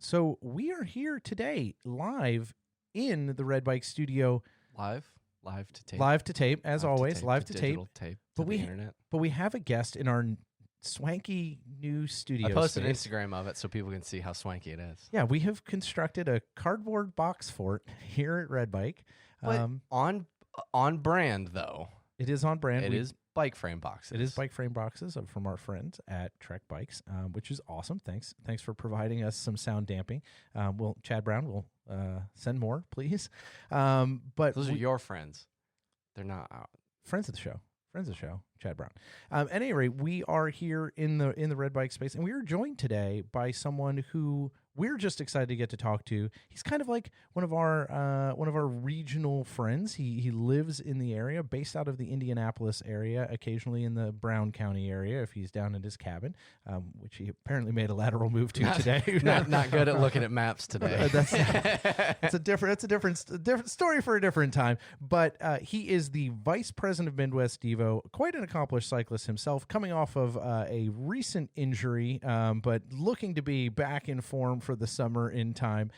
So we are here today, live in the Red Bike Studio. Live to tape. Live to tape, as always. Live to tape. Digital tape to the internet. But we have a guest in our swanky new studio. I posted an space. Instagram of it so people can see how swanky it is. Yeah, we have constructed a cardboard box fort here at Red Bike. But on brand, though. It is on brand. It is bike frame boxes. It is bike frame boxes from our friends at Trek Bikes, which is awesome. Thanks for providing us some sound damping. Chad Brown will send more, please. But those are your friends. They're not out. Friends of the show. Chad Brown. At any rate, we are here in the Red Bike space, and we are joined today by someone who we're just excited to get to talk to. He's kind of like one of our regional friends. He lives in the area, based out of the Indianapolis area, occasionally in the Brown County area if he's down at his cabin, which he apparently made a lateral move to today. not good at looking at maps today. It's a different story for a different time. But he is the vice president of Midwest Devo, quite an accomplished cyclist himself, coming off of a recent injury, but looking to be back in form for the summer in time.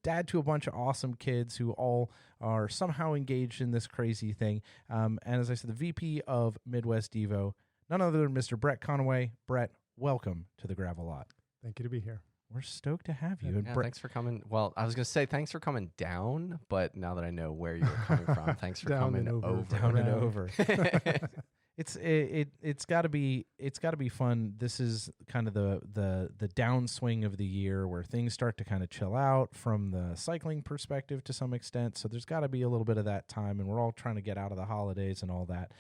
Dad to a bunch of awesome kids who all are somehow engaged in this crazy thing. And as I said, the VP of Midwest Devo, none other than Mr. Brett Conaway. Brett, welcome to the Gravel Lot. Thank you to be here. We're stoked to have you. Yeah, thanks for coming. Well, I was going to say thanks for coming down, but now that I know where you were coming from, thanks for coming over. Down and over. It's got to be fun. This is kind of the downswing of the year where things start to kind of chill out from the cycling perspective to some extent. So there's got to be a little bit of that time, and we're all trying to get out of the holidays and all that.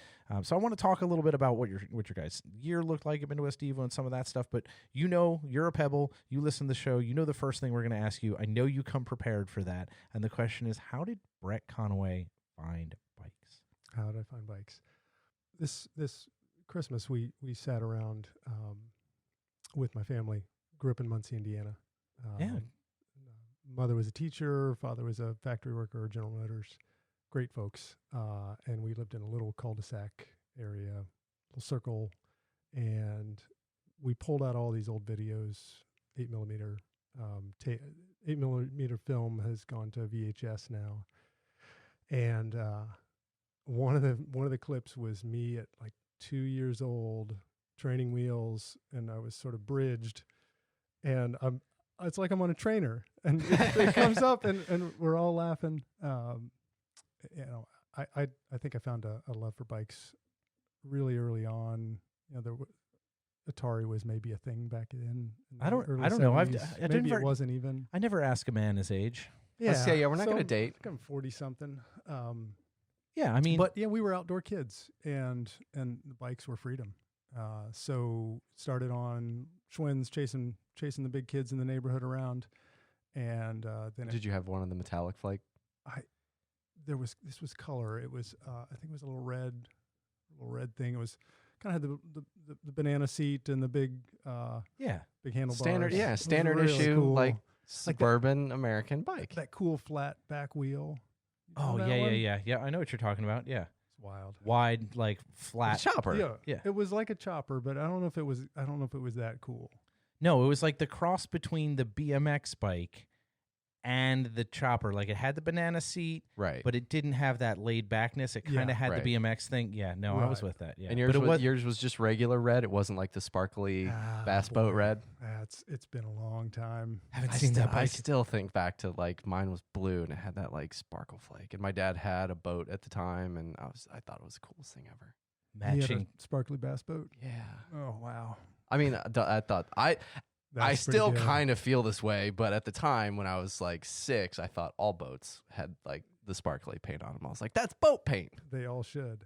So I want to talk a little bit about what your guys' year looked like at Midwest Devo and some of that stuff. But you're a Pebble. You listen to the show. You know the first thing we're going to ask you. I know you come prepared for that. And the question is, how did Brett Conaway find bikes? How did I find bikes? This Christmas, we sat around with my family. Grew up in Muncie, Indiana. Mother was a teacher. Father was a factory worker at General Motors. Great folks. And we lived in a little cul-de-sac area, little circle. And we pulled out all these old videos, 8mm. 8mm film has gone to VHS now. And one of the clips was me at like 2 years old training wheels, and I was sort of bridged, and it's like I'm on a trainer, and it comes up, and we're all laughing. I think I found a love for bikes really early on. Atari was maybe a thing back then. I don't know. It wasn't even. I never ask a man his age. Yeah, we're not going to date. I'm 40 something. Yeah, I mean, but yeah, we were outdoor kids, and the bikes were freedom. So started on Schwinn's, chasing the big kids in the neighborhood around, and then did you have one of the metallic flake? This was color. It was I think it was a little red thing. It was kind of had the banana seat and the big big handlebars. Standard really issue cool. like suburban American bike. That cool flat back wheel. Oh, yeah. I know what you're talking about. Yeah. It's wild. Wide, like flat chopper. Yeah. It was like a chopper, but I don't know if it was that cool. No, it was like the cross between the BMX bike and the chopper. Like it had the banana seat, right? But it didn't have that laid backness. It kind of had the BMX thing. Yeah, no, right. I was with that. Yeah, and yours was just regular red. It wasn't like the sparkly bass boat red. It's been a long time. Haven't seen that bike. I still think back to like mine was blue and it had that like sparkle flake. And my dad had a boat at the time, and I thought it was the coolest thing ever. Matching sparkly bass boat. Yeah. Oh wow. I mean, I still kind of feel this way, but at the time when I was like 6, I thought all boats had like the sparkly paint on them. I was like, that's boat paint. They all should.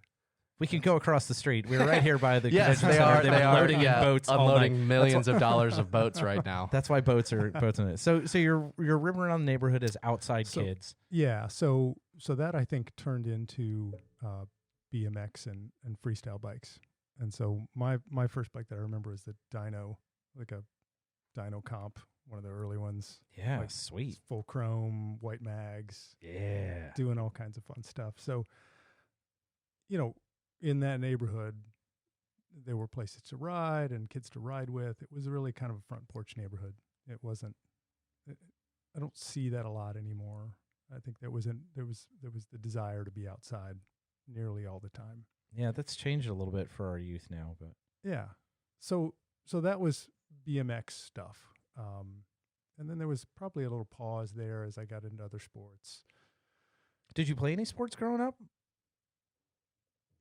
We can go across the street. We're right here by the yes, convention they center. are loading in boats, unloading millions of dollars of boats right now. That's why boats in it. So you're ripping around the neighborhood as outside kids. Yeah. So that I think turned into BMX and freestyle bikes. And so my first bike that I remember is the Dyno, like a Dyno Comp, one of the early ones. Yeah, like sweet. Full chrome, white mags. Yeah. Doing all kinds of fun stuff. So, in that neighborhood, there were places to ride and kids to ride with. It was really kind of a front porch neighborhood. It wasn't don't see that a lot anymore. I think there was the desire to be outside nearly all the time. Yeah, that's changed a little bit for our youth now, but yeah. So that was BMX stuff. And then there was probably a little pause there as I got into other sports. Did you play any sports growing up?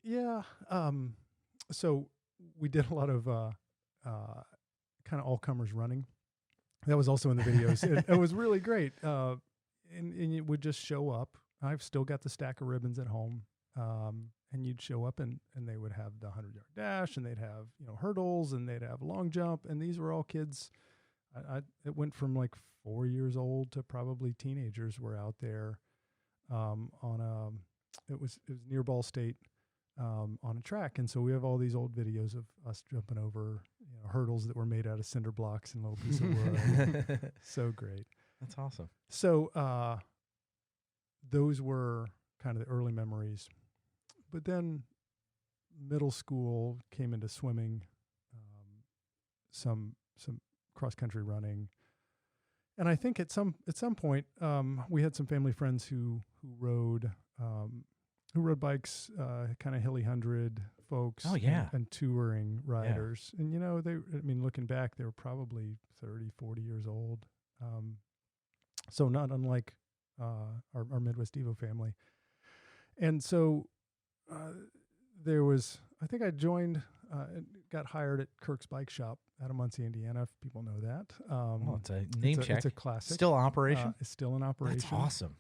Yeah. So we did a lot of kind of all-comers running. That was also in the videos. It was really great. And it would just show up. I've still got the stack of ribbons at home. And you'd show up and they would have the 100-yard dash, and they'd have, hurdles, and they'd have long jump. And these were all kids. It went from like 4 years old to probably teenagers were out there it was near Ball State on a track. And so we have all these old videos of us jumping over hurdles that were made out of cinder blocks and a little piece of wood. So great. That's awesome. So those were kind of the early memories. But then middle school came into swimming, some cross-country running. And I think at some point we had some family friends who rode bikes, kind of hilly 100 folks. Oh, yeah. And touring riders. Yeah. And looking back, they were probably 30, 40 years old. So not unlike our Midwest Devo family. And so I think I joined, got hired at Kirk's Bike Shop out of Muncie, Indiana, if people know that. It's a name check. It's a classic. Still in operation? It's still in operation. That's awesome.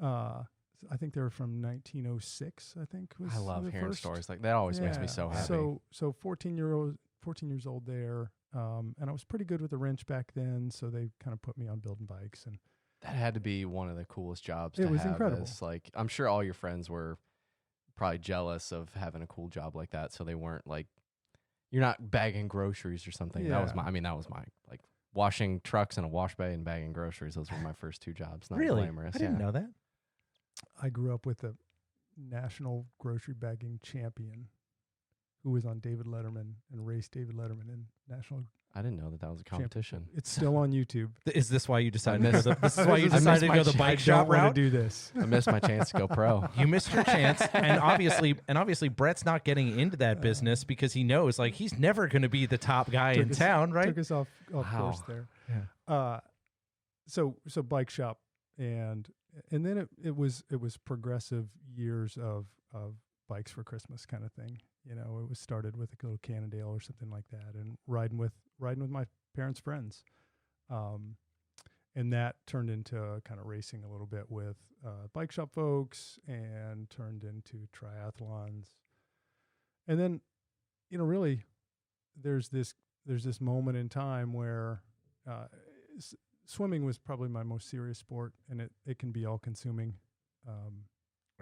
I think they were from 1906, I think. I love hearing first. Stories like that. Always makes me so happy. So 14 years old there. And I was pretty good with the wrench back then, so they kind of put me on building bikes. And that had to be one of the coolest jobs to have. It was incredible. I'm sure all your friends were probably jealous of having a cool job like that, so they weren't like, you're not bagging groceries or something. Yeah. That was my like washing trucks in a wash bay and bagging groceries. Those were my first two jobs. Not really? Glamorous. I didn't know that. I grew up with a national grocery bagging champion who was on David Letterman and raced David Letterman in national. I didn't know that was a competition. It's still on YouTube. Is this why you decided to go the bike shop route? I want to do this. I missed my chance to go pro. You missed your chance, and obviously Brett's not getting into that business because he knows like he's never going to be the top guy in town, right? Took us off course there. Yeah. So bike shop, and then it was progressive years of bikes for Christmas kind of thing. It was started with a little Cannondale or something like that, and riding with my parents' friends, and that turned into kind of racing a little bit with bike shop folks, and turned into triathlons, and then, really, there's this moment in time where swimming was probably my most serious sport, and it can be all consuming.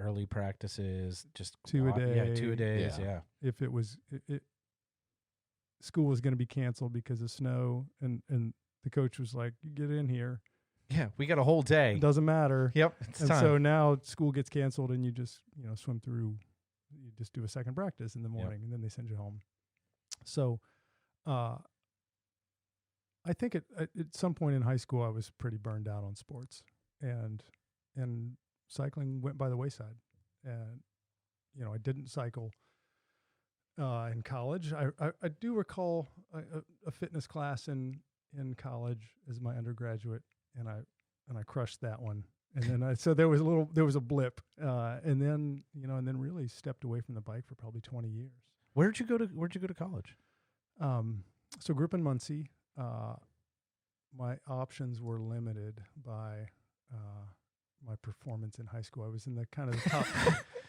Early practices, just 2 a day. Yeah, 2 a days. Yeah. If it was, school was going to be canceled because of snow, and the coach was like, "You get in here." Yeah, we got a whole day. It doesn't matter. Yep, it's time. So now school gets canceled, and you just swim through. You just do a second practice in the morning, and then they send you home. So, I think at some point in high school, I was pretty burned out on sports, and cycling went by the wayside. And, I didn't cycle in college. I do recall a fitness class in college as my undergraduate, and I crushed that one. And then so there was a blip, and then really stepped away from the bike for probably 20 years. Where'd you go to college? So grew up in Muncie. My options were limited by my performance in high school. I was in the kind of the top,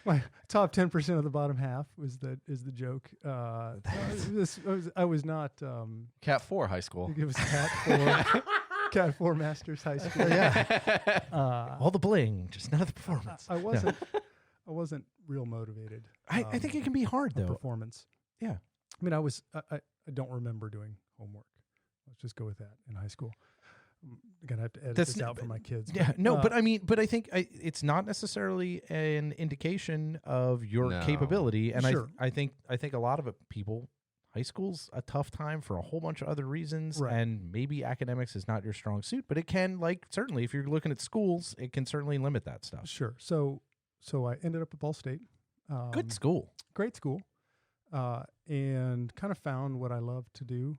my top 10% of the bottom half is the joke. I was not Cat 4 high school. It was Cat 4 Masters High School. Yeah, all the bling, just none of the performance. I wasn't real motivated. I think it can be hard though. Performance. Yeah, I mean, I don't remember doing homework. Let's just go with that in high school. I'm gonna have to edit this out for my kids. Yeah, but I think it's not necessarily an indication of your capability, and sure. I think a lot of people high school's a tough time for a whole bunch of other reasons, Right. and maybe academics is not your strong suit, but it can, like, certainly if you're looking at schools, it can certainly limit that stuff. Sure. So I ended up at Ball State. Good school. Great school, and kind of found what I love to do.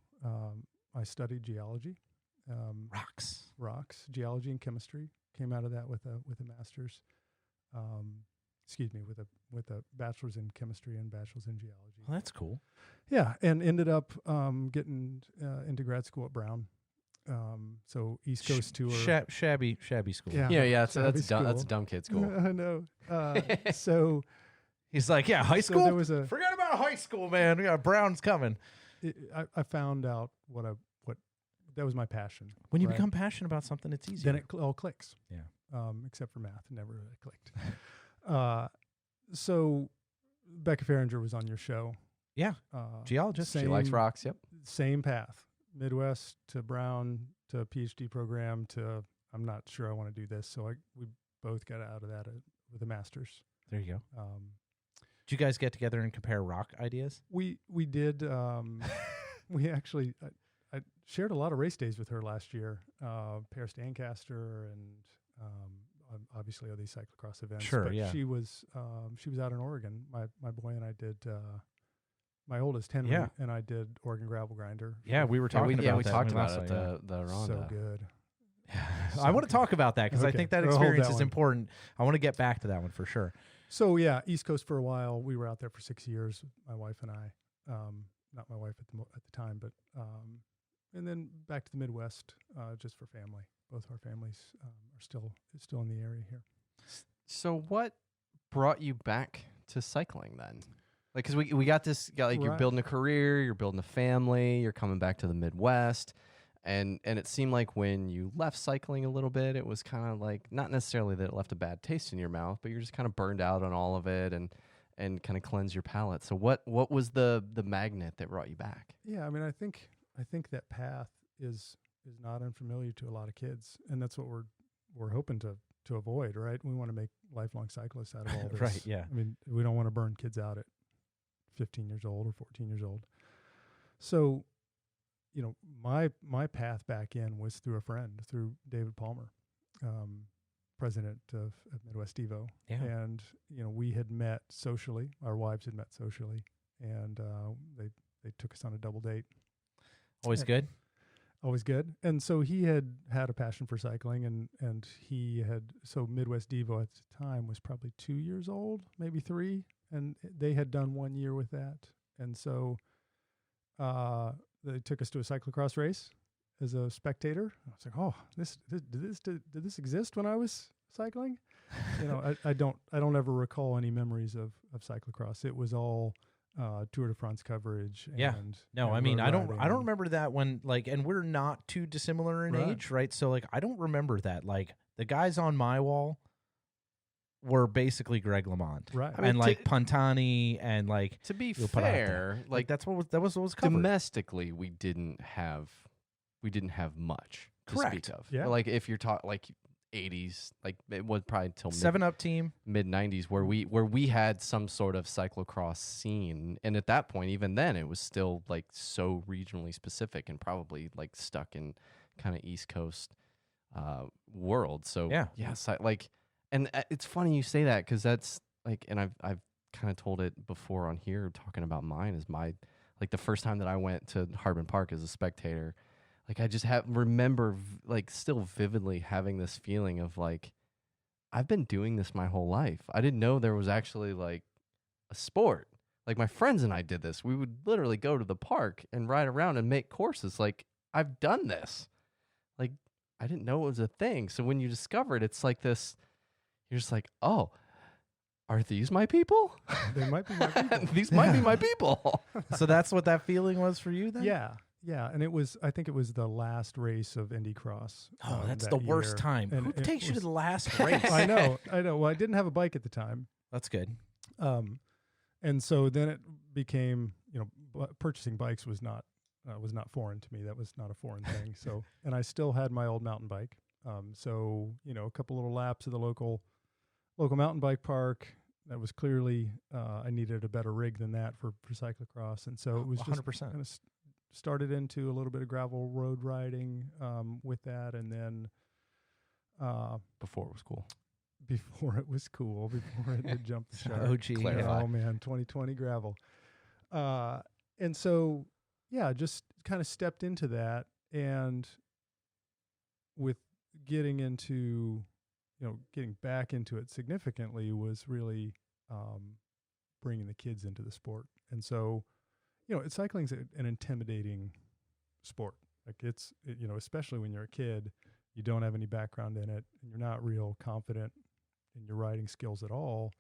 I studied geology, rocks, geology and chemistry. Came out of that with a master's. With a bachelor's in chemistry and bachelor's in geology. Well, that's cool. Yeah, and ended up getting into grad school at Brown. So East Coast tour. Shabby school. Yeah. So shabby that's dumb. That's a school. dumb kid school. I know. So He's like, yeah, high school? there was Forget about high school, man. We got Brown's coming. I found out what that was my passion. When you right? become passionate about something, it's easy. Then it all clicks. Yeah. Except for math, it never really clicked. So Becca Farringer was on your show. Yeah. Geologist. She likes rocks. Yep. Same path. Midwest to Brown to a PhD program to I'm not sure I want to do this. So we both got out of that with a master's. There you go. Did you guys get together and compare rock ideas? We did. We actually I shared a lot of race days with her last year. Paris Dancaster and obviously all these cyclocross events. Sure, but yeah. She was out in Oregon. My boy and I did. My oldest Henry and I did Oregon Gravel Grinder. Yeah, we were talking about that. We talked about last it. night, The Ronda. So good. I want to talk about that because I think that We'll hold experience that is one. important. I want to get back to that one for sure. So yeah, East Coast for a while. We were out there for 6 years. My wife and I, not my wife at the time, but and then back to the Midwest just for family. Both our families are still in the area here. So what brought you back to cycling then? Like, because we got this, you're building a career, you're building a family, you're coming back to the Midwest. And it seemed like when you left cycling a little bit, it was kind of like, not necessarily that it left a bad taste in your mouth, but you're just kind of burned out on all of it and kind of cleanse your palate. So what was the magnet that brought you back? Yeah, I mean, I think that path is not unfamiliar to a lot of kids, and that's what we're hoping to avoid, right? We want to make lifelong cyclists out of all this. Right, yeah. I mean, we don't want to burn kids out at 15 years old or 14 years old. So, you know, my path back in was through a friend, through David Palmer, president of Midwest Devo. Yeah. And, you know, we had met socially. Our wives had met socially. And they took us on a double date. Always good. Always good. And so he had a passion for cycling, and so Midwest Devo at the time was probably 2 years old, maybe 3. And they had done 1 year with that. And so they took us to a cyclocross race as a spectator. I was like, oh, did this exist when I was cycling? You know, I don't ever recall any memories of cyclocross. It was all Tour de France coverage. Yeah. No, and I mean, road I don't riding. remember that when, like, and we're not too dissimilar in Right. age, right? So, like, I don't remember that. Like, the guys on my wall were basically Greg LeMond. Right. I mean, And like Pantani and like, To be you'll put out there. fair, like that was what was covered. domestically, we didn't have much to Correct. speak of. Yeah. Like if you're talking like 80s, like it was probably till 7-Up team. mid 90s where we had some sort of cyclocross scene, and at that point, even then, it was still like so regionally specific and probably like stuck in kind of East Coast world. So Yeah. like, and it's funny you say that because that's like, and I've kind of told it before on here talking about mine is my like the first time that I went to Harbin Park as a spectator. Like I just remember like still vividly having this feeling of like, I've been doing this my whole life. I didn't know there was actually like a sport. Like my friends and I did this. We would literally go to the park and ride around and make courses. Like I've done this. Like I didn't know it was a thing. So when you discover it, it's like this, you're just like, oh, are these my people? They might be my people. These might be my people. So that's what that feeling was for you then? Yeah, and I think it was the last race of Indy Cross. Oh, that's that the worst year. time. And Who it takes you to was- the last race? I know. Well, I didn't have a bike at the time, That's good. and so then it became, you know, purchasing bikes was not foreign to me. That was not a foreign thing. So, and I still had my old mountain bike. So, you know, a couple little laps of the local mountain bike park. That was clearly I needed a better rig than that for cyclocross, and so it was just 100%. kind of started into a little bit of gravel road riding with that, and then Before it was cool. before it was cool, before it had jumped the shark. OG. Clarify. Oh man, 2020 gravel. And so, yeah, just kind of stepped into that, and with getting back into it significantly was really bringing the kids into the sport. And so, cycling's an intimidating sport. Like especially when you're a kid, you don't have any background in it, and you're not real confident in your riding skills at all.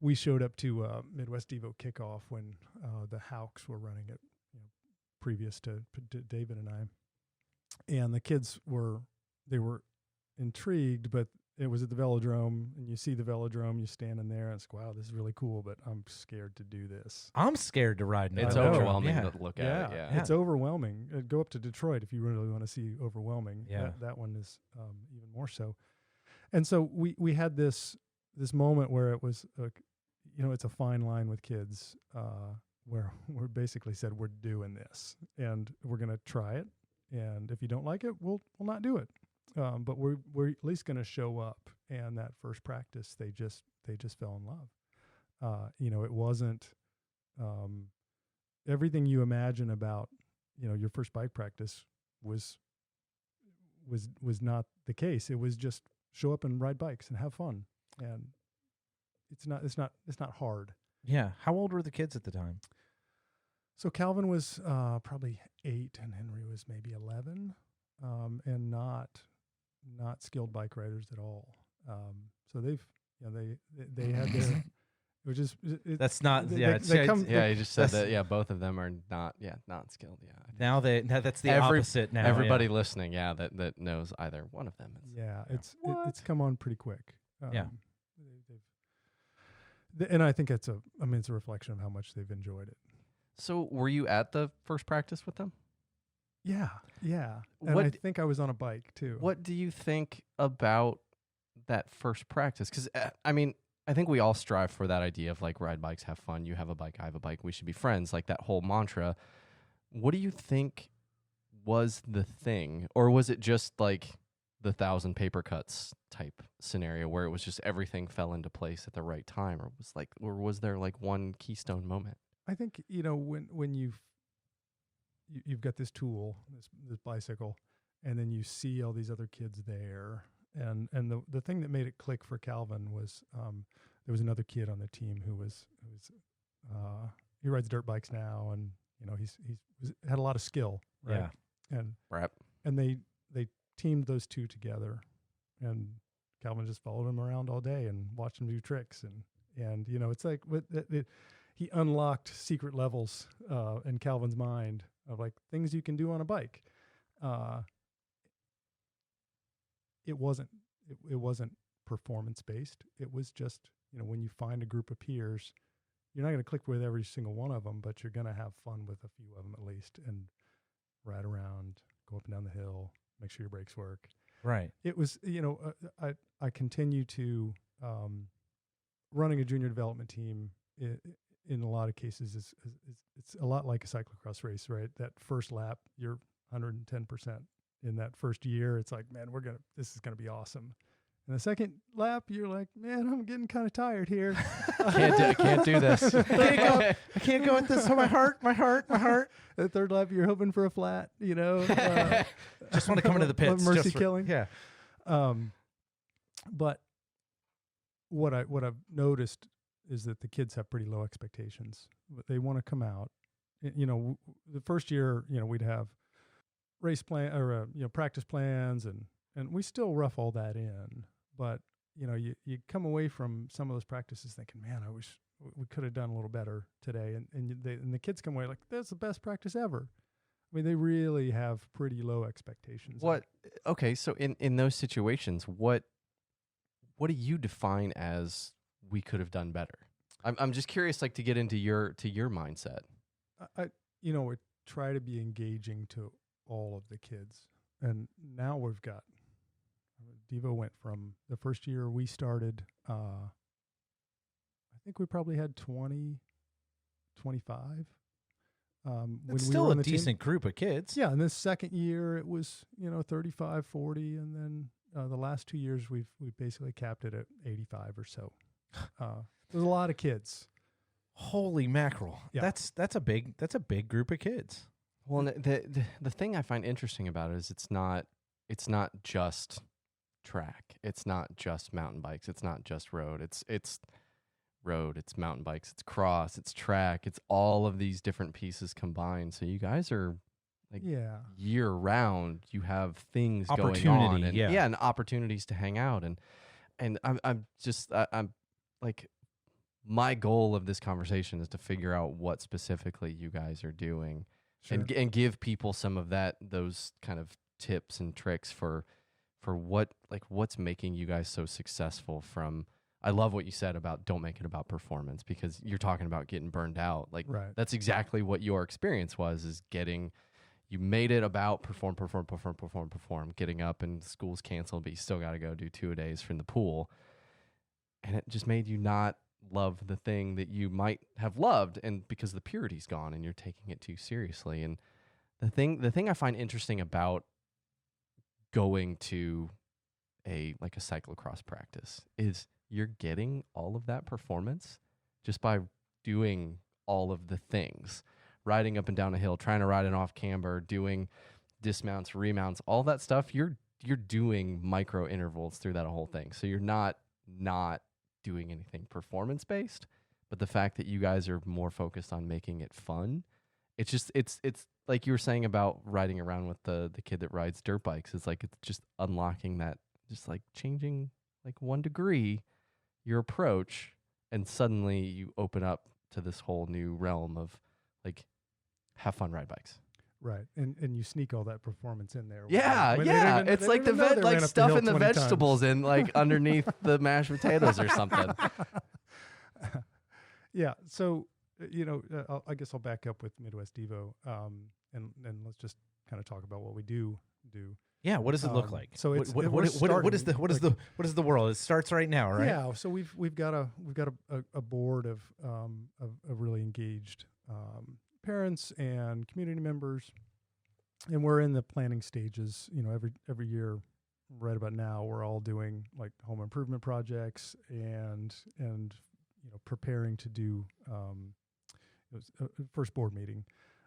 We showed up to Midwest Devo kickoff when the Hawks were running it, previous to David and I, and the kids were intrigued, but it was at the velodrome, and you see the velodrome, you're standing there, and it's wow, this is really cool, but I'm scared to do this. I'm scared to ride in It's a velodrome. overwhelming Yeah. to look at it. Yeah. It's overwhelming. Go up to Detroit if you really want to see overwhelming. Yeah. That one is even more so. And so we had this moment where it was it's a fine line with kids where we basically said we're doing this and we're going to try it, and if you don't like it, we'll not do it. But we're at least going to show up. And that first practice, they just fell in love. It wasn't everything you imagine about your first bike practice was not the case. It was just show up and ride bikes and have fun, and it's not hard. Yeah. How old were the kids at the time? So Calvin was probably 8, and Henry was maybe 11, and not skilled bike riders at all. So they had their, which is That's not. they- Yeah. they come- Yeah, you just said That's- that. Yeah, both of them are not skilled. Yeah. Now that's the Every- opposite now. Everybody listening, that knows either one of them. it's What? it's come on pretty quick. Yeah. And I think it's a reflection of how much they've enjoyed it. So, were you at the first practice with them? Yeah. And What I d- think I was on a bike too. What do you think about that first practice? Because I think we all strive for that idea of like ride bikes, have fun. You have a bike, I have a bike. We should be friends. Like that whole mantra. What do you think was the thing, or was it just like the 1,000 paper cuts type scenario where it was just everything fell into place at the right time, or was there like one keystone moment? I think when you've got this tool, this bicycle, and then you see all these other kids there, and the thing that made it click for Calvin was there was another kid on the team who was he rides dirt bikes now, and he's had a lot of skill, right? Yeah. And they teamed those two together, and Calvin just followed him around all day and watched him do tricks, and it's like he unlocked secret levels in Calvin's mind of like things you can do on a bike. It wasn't performance based. It was just when you find a group of peers, you're not going to click with every single one of them, but you're going to have fun with a few of them at least, and ride around, go up and down the hill, make sure your brakes work. Right. It was I continue to running a junior development team. In a lot of cases, it's a lot like a cyclocross race, right? That first lap, you're 110%. In that first year, it's like, man, this is gonna be awesome. And the second lap, you're like, man, I'm getting kind of tired here. Can't do this. I can't go with this. Oh, my heart. The third lap, you're hoping for a flat, Just want to come into the pits. Mercy just for- killing. Yeah. But what I've noticed is that the kids have pretty low expectations. But they want to come out. The first year, we'd have race plan or practice plans, and we still rough all that in. But you come away from some of those practices thinking, man, I wish we could have done a little better today. And the kids come away like, that's the best practice ever. I mean, they really have pretty low expectations. Okay, so in those situations, what do you define as we could have done better? I'm just curious, like, to get into your mindset. We try to be engaging to all of the kids, and now we've got Devo went from the first year we started think we probably had 20, 25. When It's we still were a on the team. decent group of kids. Yeah, and this second year it was 35, 40, and then the last 2 years we've basically capped it at 85 or so. There's a lot of kids. Holy mackerel! Yeah. That's a big group of kids. Well, and the thing I find interesting about it is it's not just track. It's not just mountain bikes. It's not just road. It's road. It's mountain bikes. It's cross. It's track. It's all of these different pieces combined. So you guys are like year round. You have things going on, and and opportunities to hang out. And I'm like, my goal of this conversation is to figure out what specifically you guys are doing. Sure. And give people some of those kind of tips and tricks for what's making you guys so successful. I love what you said about don't make it about performance, because you're talking about getting burned out. Like that's exactly what your experience was, is you made it about perform, getting up and school's canceled, but you still got to go do 2-a-days from the pool. And it just made you not love the thing that you might have loved, and because the purity's gone and you're taking it too seriously. And the thing I find interesting about going to a cyclocross practice is you're getting all of that performance just by doing all of the things, riding up and down a hill, trying to ride an off camber, doing dismounts, remounts, all that stuff. You're doing micro intervals through that whole thing. So you're not doing anything performance based, but the fact that you guys are more focused on making it fun, it's like you were saying about riding around with the kid that rides dirt bikes. It's just unlocking that, just like changing 1 degree your approach, and suddenly you open up to this whole new realm of have fun, ride bikes. Right, and you sneak all that performance in there. It's like the stuff in the vegetables and underneath the mashed potatoes or something. Yeah, so I guess I'll back up with Midwest Devo, and let's just kind of talk about what we do. Yeah, what does it look like? So it's what is the world? It starts right now, right? Yeah, so we've got a board of really engaged parents and community members, and we're in the planning stages. Every year, right about now, we're all doing home improvement projects and preparing to do first board meeting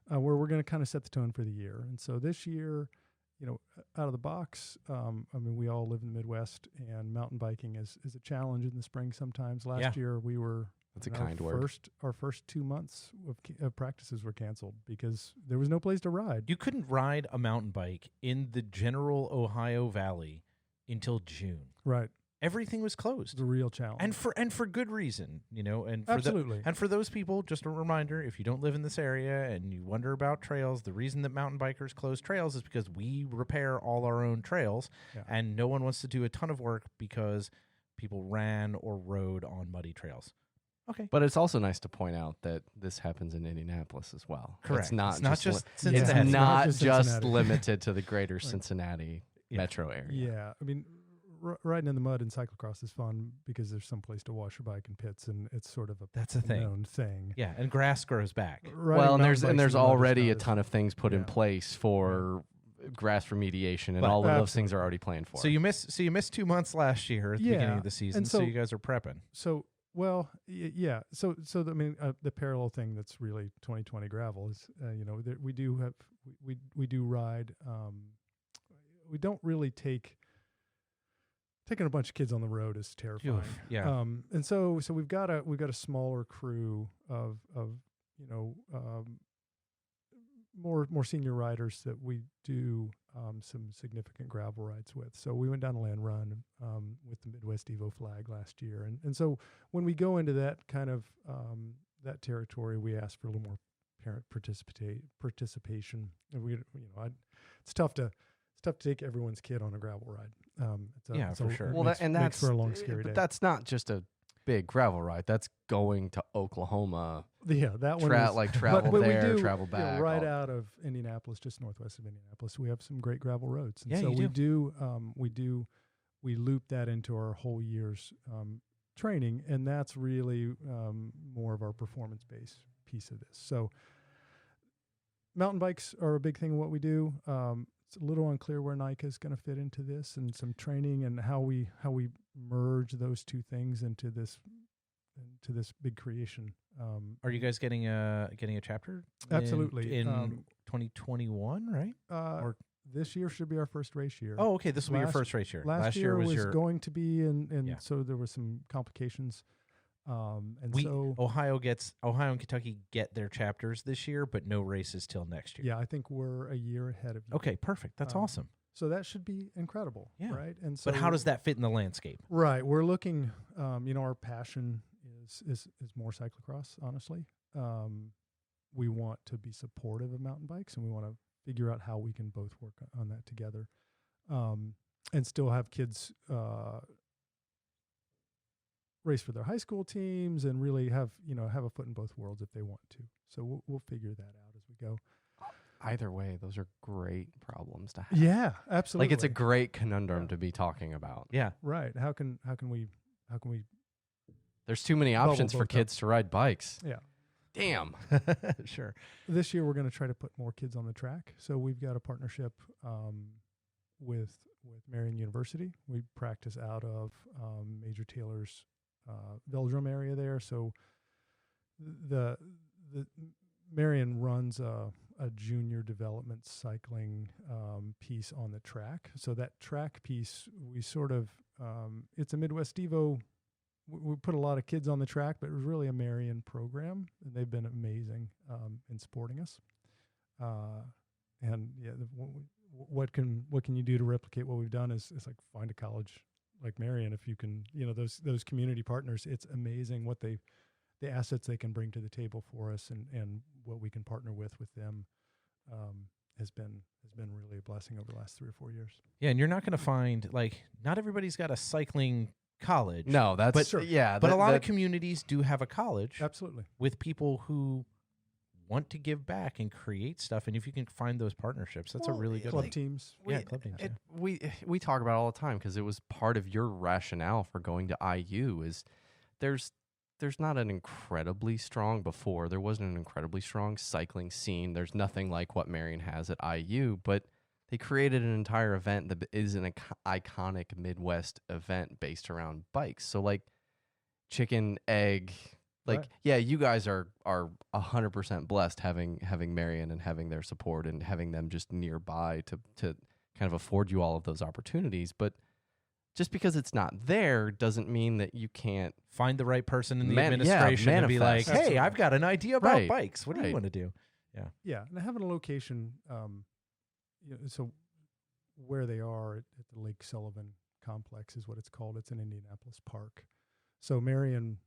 where we're going to kind of set the tone for the year. And so this year, out of the box, we all live in the Midwest, and mountain biking is a challenge in the spring sometimes. Last year we were That's a kind word. Our first 2 months of practices were canceled because there was no place to ride. You couldn't ride a mountain bike in the general Ohio Valley until June. Right. Everything was closed. It's a real challenge. And for good reason, and for absolutely. And for those people, just a reminder, if you don't live in this area and you wonder about trails, the reason that mountain bikers close trails is because we repair all our own trails, and no one wants to do a ton of work because people ran or rode on muddy trails. Okay. But it's also nice to point out that this happens in Indianapolis as well. Correct. It's not just Cincinnati. It's not just Cincinnati. limited to the greater Cincinnati metro area. Yeah. Riding in the mud in cyclocross is fun because there's some place to wash your bike in pits, and it's sort of that's a thing. known thing. Yeah, and grass grows back. Well, and there's already a ton of things put in place for grass remediation, and all of those things are already planned for. So you missed 2 months last year at the beginning of the season, and so you guys are prepping. So the parallel thing that's really 2020 gravel is we do ride. We don't really taking a bunch of kids on the road is terrifying. Oof, yeah. And so we've got a smaller crew of more senior riders that we do some significant gravel rides with. So we went down a land run with the Midwest Devo flag last year, and so when we go into that kind of that territory, we ask for a little more parent participation. And it's tough to take everyone's kid on a gravel ride. For sure. Well, makes for a long, scary day. But that's not just a big gravel ride. That's going to Oklahoma. Yeah, that one is, travel but there, we do, travel back. Right out of Indianapolis, just northwest of Indianapolis, we have some great gravel roads. And yeah, so we loop that into our whole year's training, and that's really more of our performance-based piece of this. So mountain bikes are a big thing in what we do. It's a little unclear where NICA is going to fit into this, and some training and how we merge those two things into this big creation. Are you guys getting a chapter? Absolutely. In 2021, right? Or this year should be our first race year. oh, okay. This will be your first race year. Last year was your going to be, and Yeah. so there were some complications. And we so Ohio and Kentucky get their chapters this year, but no races till next year. yeah, I think we're a year ahead of you. Okay, perfect. That's awesome. So that should be incredible, Yeah. right? And so But how does that fit in the landscape? Right, we're looking. Our passion is more cyclocross. Honestly, we want to be supportive of mountain bikes, and we want to figure out how we can both work on that together, and still have kids race for their high school teams, and really have a foot in both worlds if they want to. So we'll figure that out as we go. Either way, those are great problems to have. Yeah, absolutely. Like, it's a great conundrum to be talking about. Yeah. right. How can we There's too many Bubble options for both up. kids to ride bikes. Yeah. Damn. Sure. This year we're going to try to put more kids on the track. So we've got a partnership with Marian University. We practice out of Major Taylor's velodrome area there. So the Marian runs a junior development cycling piece on the track. So that track piece, we sort of it's a Midwest Devo. We put a lot of kids on the track, but it was really a Marian program, and they've been amazing in supporting us. And yeah, what can you do to replicate what we've done is like find a college like Marian. If you can, those community partners, it's amazing what the assets they can bring to the table for us, and what we can partner with them has been really a blessing over the last 3 or 4 years. Yeah, and you're not going to find, like, not everybody's got a cycling college. No, that's But- Sure. yeah. But a lot of that- communities do have a college Absolutely. with people who want to give back and create stuff. And if you can find those partnerships, that's a Well, really good Club one. teams. Yeah, club teams. It, we talk about it all the time because it was part of your rationale for going to IU. Is there's not an incredibly strong before there wasn't an incredibly strong cycling scene. There's nothing like what Marion has at IU, but they created an entire event that is an iconic Midwest event based around bikes. So like chicken, egg, like Right. yeah, you guys are 100% blessed having Marion and having their support and having them just nearby to kind of afford you all of those opportunities. But just because it's not there doesn't mean that you can't. Find the right person in the Yeah, administration and be like, manifest. hey, Absolutely. I've got an idea about Right, bikes. What do you right. want to do? Yeah, and having a location, so where they are at the Lake Sullivan complex is what it's called. It's in Indianapolis Park. So Marion,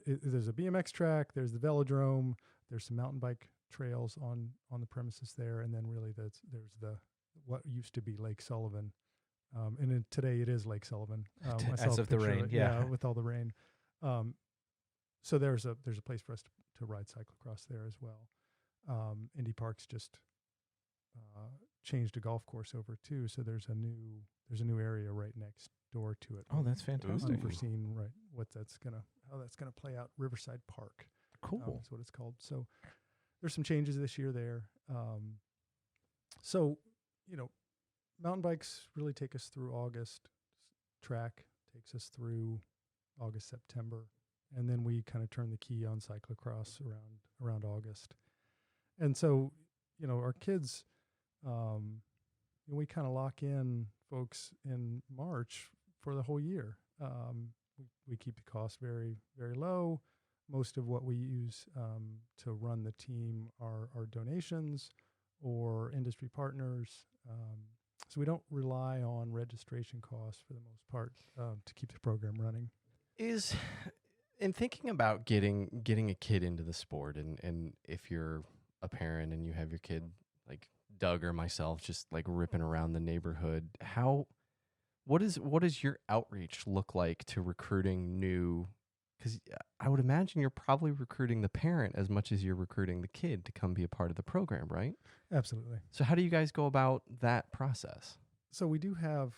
there's a BMX track, there's the velodrome, there's some mountain bike trails on the premises there, and then really there's the what used to be Lake Sullivan, and then today it is Lake Sullivan. I saw As a of the picture rain, it, yeah. with all the rain. So there's a place for us to ride cyclocross there as well. Indy Park's just changed a golf course over too, so there's a new area right next door to it. Oh, that's fantastic. Unforeseen, right? How that's gonna play out. Riverside Park, Cool. is what it's called. So there's some changes this year there. So mountain bikes really take us through August. Track takes us through August, September, and then we kind of turn the key on cyclocross around August. And so, our kids, we kind of lock in folks in March for the whole year. We keep the cost very, very low. Most of what we use to run the team are donations or industry partners. So we don't rely on registration costs for the most part to keep the program running. Is in thinking about getting a kid into the sport, and if you're a parent and you have your kid like Doug or myself just like ripping around the neighborhood, what does your outreach look like to recruiting new? Because I would imagine you're probably recruiting the parent as much as you're recruiting the kid to come be a part of the program, right? Absolutely. So how do you guys go about that process? So we do have,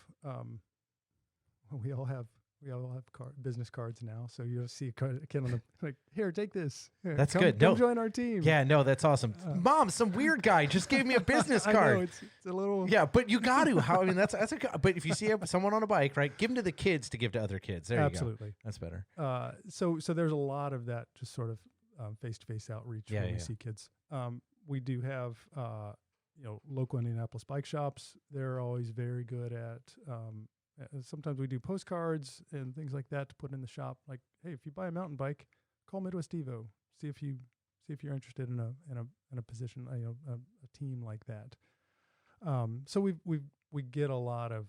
we all have we all have business cards now. So you'll see a kid on the like, here, take this. Here, That's come, good. Come No. join our team. Yeah, no, that's awesome. Mom, some weird guy just gave me a business I card. know, it's a little. Yeah, but you got to. How? I mean, that's but if you see someone on a bike, right, give them to the kids to give to other kids. There Absolutely. you go. That's better. So there's a lot of that, just sort of face-to-face outreach when we see kids. We do have local Indianapolis bike shops. They're always very good at. Sometimes we do postcards and things like that to put in the shop. Like, hey, if you buy a mountain bike, call Midwest Devo. See if you're interested in a position, a team like that. So we get a lot of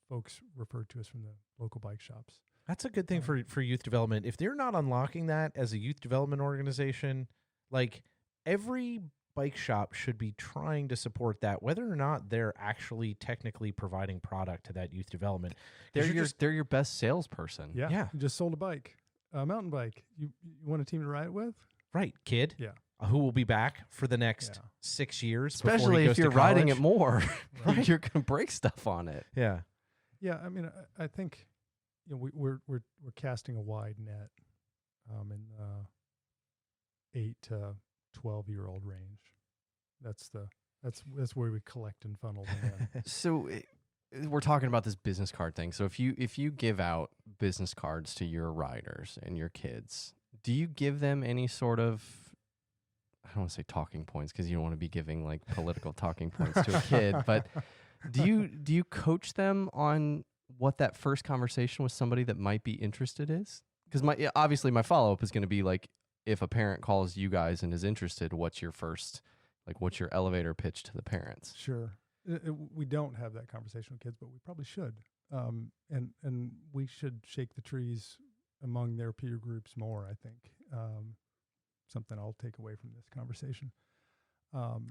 folks referred to us from the local bike shops. That's a good thing for youth development. If they're not unlocking that as a youth development organization, like every bike shop should be trying to support that, whether or not they're actually technically providing product to that youth development. They're your best salesperson. Yeah. You just sold a mountain bike. You want a team to ride it with? Right, kid. Yeah. Who will be back for the next 6 years. Especially if you're riding it more. You're going to break stuff on it. Yeah. Yeah. I mean, I think we're casting a wide net in the 8 to 12-year-old range. That's where we collect and funnel them in. So we're talking about this business card thing. So if you give out business cards to your riders and your kids, do you give them any sort of, I don't want to say talking points because you don't want to be giving like political talking points to a kid, but do you coach them on what that first conversation with somebody that might be interested is? Because obviously my follow-up is going to be like, if a parent calls you guys and is interested, what's your elevator pitch to the parents? Sure. We don't have that conversation with kids, but we probably should. And we should shake the trees among their peer groups more, I think. Something I'll take away from this conversation.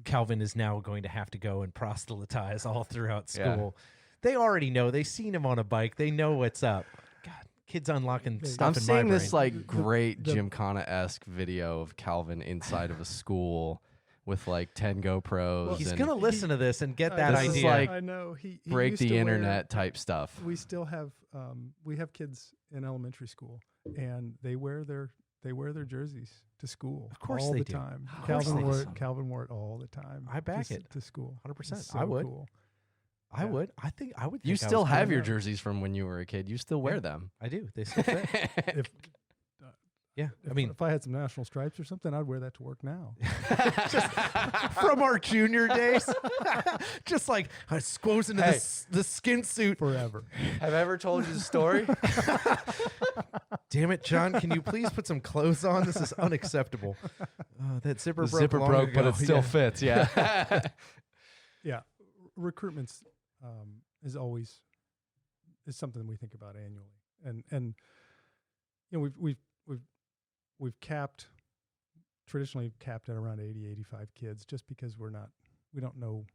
Calvin is now going to have to go and proselytize all throughout school. Yeah. They already know. They've seen him on a bike. They know what's up. God, kids unlocking stuff I'm in seeing my this brain. like great Gymkhana-esque video of Calvin inside of a school with like 10 GoPros. Well, he's going to listen to this and get that this idea. Is like I know. He break the internet type stuff. We still have we have kids in elementary school, and they wear their jerseys to school. Of course all they the do. time. Calvin wore it all the time. I back it to school. 100%. So I would. Cool. I would. I think I would. You still have your jerseys from when you were a kid. You still wear them. I do. They still fit. If I had some national stripes or something, I'd wear that to work now. Just from our junior days, just like I squoze into the skin suit forever. Have I ever told you the story? Damn it, John! Can you please put some clothes on? This is unacceptable. That zipper broke. Zipper broke, but it still fits. Yeah. Yeah. Recruitment's is something we think about annually, and we've traditionally capped at around 80, 85 kids, just because we don't know.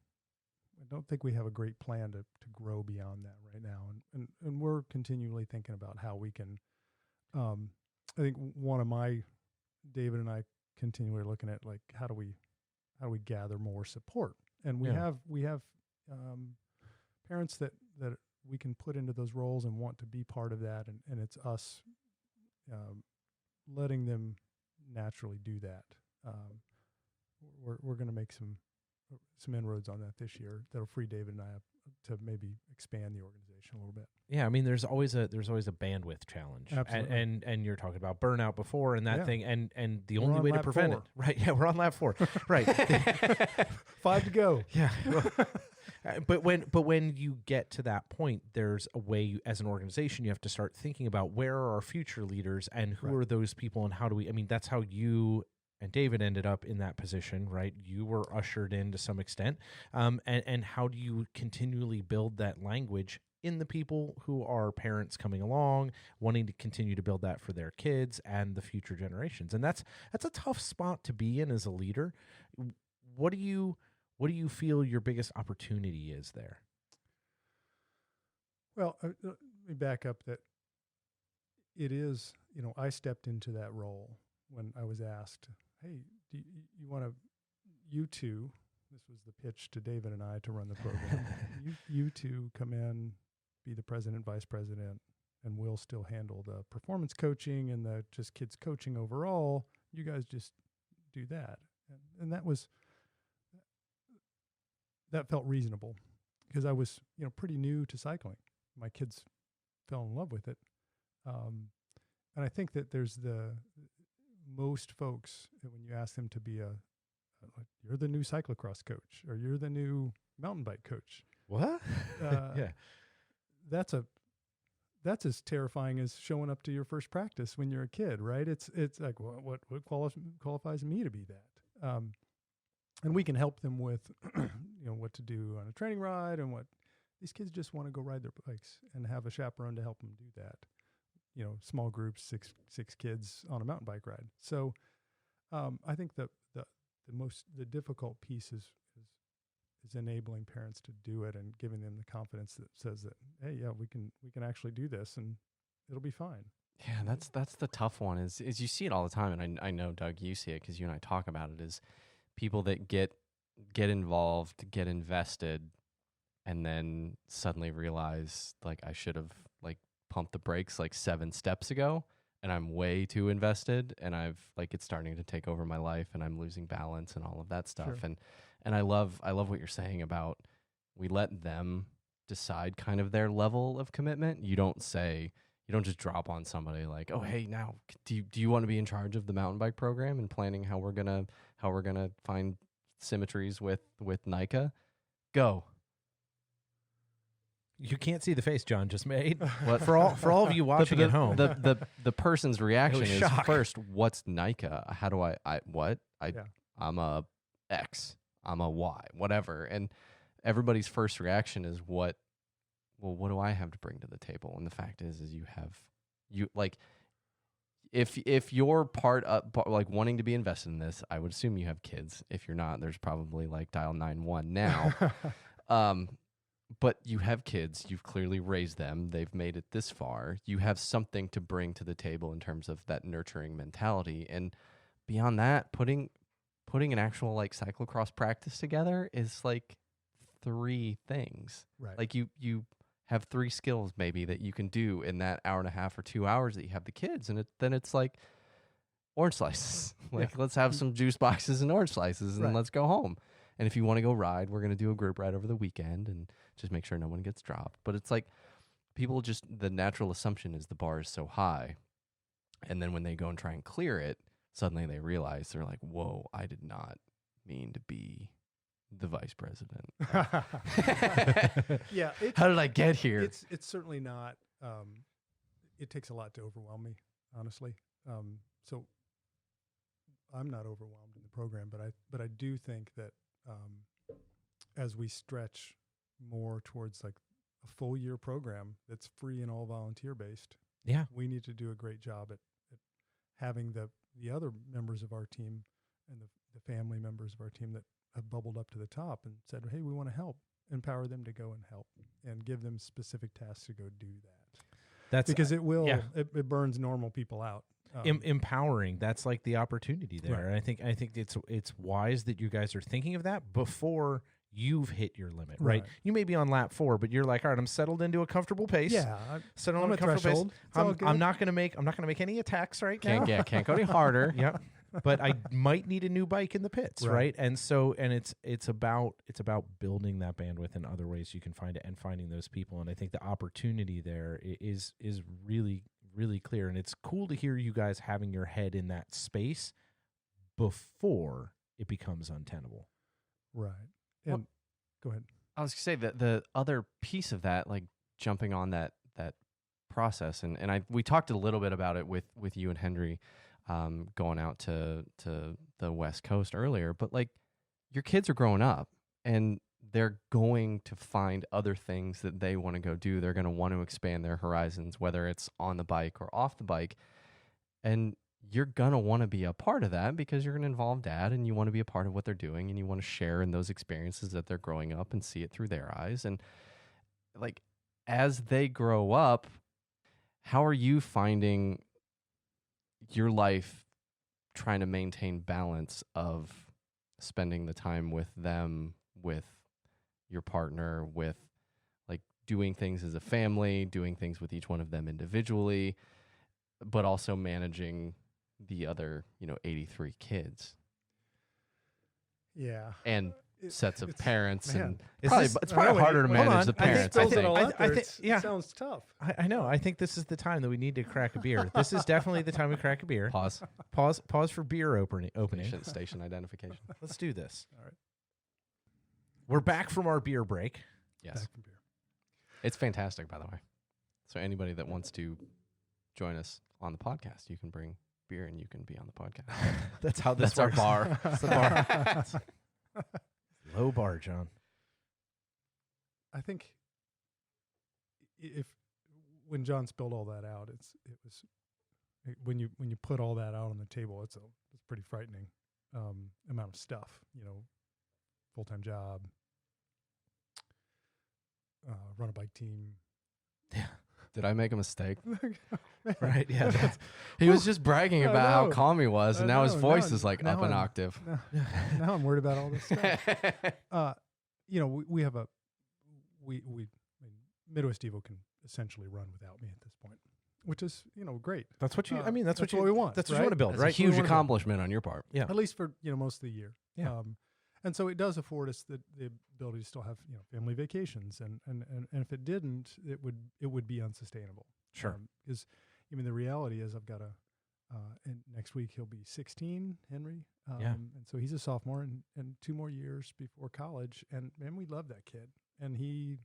I don't think we have a great plan to grow beyond that right now, and we're continually thinking about how we can. I think David and I continually looking at like how do we gather more support, and we have parents that we can put into those roles and want to be part of that, and it's us letting them naturally do that. We're going to make some inroads on that this year that'll free David and I up to maybe expand the organization a little bit. Yeah, I mean, there's always a bandwidth challenge. Absolutely. And you're talking about burnout before and that thing, and the We're only on way to lap prevent 4. it, right? Yeah, we're on lap 4, right? 5 to go. Yeah. But when you get to that point, there's a way as an organization you have to start thinking about where are our future leaders and who are those people and how do we? I mean, that's how you and David ended up in that position, right? You were ushered in to some extent, and how do you continually build that language in the people who are parents coming along, wanting to continue to build that for their kids and the future generations? And that's a tough spot to be in as a leader. What do you feel your biggest opportunity is there? Well, let me back up that it is, I stepped into that role when I was asked, hey, do you want to, you two, this was the pitch to David and I to run the program, you two come in, be the president, vice president, and we'll still handle the performance coaching and the just kids coaching overall. You guys just do that. And that felt reasonable because I was, pretty new to cycling. My kids fell in love with it. And I think that there's most folks, when you ask them to be you're the new cyclocross coach or you're the new mountain bike coach. What? Yeah. That's as terrifying as showing up to your first practice when you're a kid, right? It's like, well, what qualifies me to be that? And we can help them with, what to do on a training ride and what these kids just want to go ride their bikes and have a chaperone to help them do that. Small groups, six kids on a mountain bike ride. So I think the difficult piece is enabling parents to do it and giving them the confidence that says that, hey, yeah, we can actually do this and it'll be fine. Yeah, that's the tough one is you see it all the time. And I know, Doug, you see it because you and I talk about it, is people that get involved, get invested, and then suddenly realize, like, I should have, like, pumped the brakes like 7 steps ago, and I'm way too invested, and it's starting to take over my life, and I'm losing balance and all of that stuff. Sure. And I love what you're saying about we let them decide kind of their level of commitment. You don't just drop on somebody like, oh, hey, now do you want to be in charge of the mountain bike program and planning how we're gonna find symmetries with NICA? Go. You can't see the face John just made. What for all of you watching at home? The person's reaction is shock. First, what's NICA? How do what? Yeah. I'm a X. I'm a Y. Whatever. And everybody's first reaction is what do I have to bring to the table? And the fact is if you're part of like wanting to be invested in this, I would assume you have kids. If you're not, there's probably like dial 911 now. But you have kids. You've clearly raised them. They've made it this far. You have something to bring to the table in terms of that nurturing mentality. And beyond that, putting an actual like cyclocross practice together is like 3 things. Right. Like you have 3 skills maybe that you can do in that hour and a half or 2 hours that you have the kids. And then it's like orange slices. Let's have some juice boxes and orange slices and then let's go home. And if you want to go ride, we're going to do a group ride over the weekend and just make sure no one gets dropped. But it's like the natural assumption is the bar is so high. And then when they go and try and clear it, suddenly they realize they're like, whoa, I did not mean to be the vice president. Yeah. How did I get here? It's certainly not, it takes a lot to overwhelm me, honestly. So I'm not overwhelmed in the program, but I do think that as we stretch more towards like a full year program that's free and all volunteer based, we need to do a great job at having the other members of our team and the family members of our team that have bubbled up to the top and said, hey, we want to help, empower them to go and help and give them specific tasks to go do that. That's because it will, it burns normal people out. Empowering, that's like the opportunity there. Right. And I think it's wise that you guys are thinking of that before you've hit your limit, right? You may be on lap 4, but you're like, all right, I'm settled into a comfortable pace. Yeah, settled on a comfortable pace. I'm not gonna make any attacks right now. Can't go any harder. Yeah. But I might need a new bike in the pits, right? And so, it's about building that bandwidth in other ways you can find it and finding those people. And I think the opportunity there is really, really clear. And it's cool to hear you guys having your head in that space before it becomes untenable. Right. And go ahead. I was going to say that the other piece of that, like jumping on that process, and we talked a little bit about it with you and Henry, going out to the West Coast earlier, but like your kids are growing up and they're going to find other things that they want to go do. They're going to want to expand their horizons, whether it's on the bike or off the bike. And you're going to want to be a part of that because you're going to involve dad and you want to be a part of what they're doing and you want to share in those experiences that they're growing up and see it through their eyes. And like, as they grow up, how are you finding your life trying to maintain balance of spending the time with them, with your partner, with like doing things as a family, doing things with each one of them individually, but also managing the other, 83 kids Yeah. and sets of parents. man. And it's probably harder to manage the parents. I think. Yeah. Sounds tough. I know. I think this is the time that we need to crack a beer. This is definitely the time we crack a beer. Pause. Pause for beer opening. Station identification. Let's do this. All right. We're back from our beer break. Yes. Back from beer. It's fantastic, by the way. So anybody that wants to join us on the podcast, you can bring beer and you can be on the podcast. That's how this That's works. our bar. That's the bar. Low bar, John. I think when John spilled all that out, when you put all that out on the table, it's pretty frightening amount of stuff. Full-time job, run a bike team. Yeah. Did I make a mistake? Right. Yeah. He was just bragging about how calm he was, and I now his know, voice now- is like now up an I'm- octave. Now I'm worried about all this stuff. We have Midwest Devo can essentially run without me at this point, which is great. That's what you. Uh, I mean, that's what what we want, That's what you right? want to build, That's right? a huge We wanna do- accomplishment on your part. Yeah. At least for most of the year. Yeah. And so it does afford us the ability to still have family vacations, and if it didn't, it would be unsustainable. Sure. Because the reality is I've got and next week he'll be 16, Henry. Yeah. And so he's a sophomore and 2 more years before college, and we love that kid, and he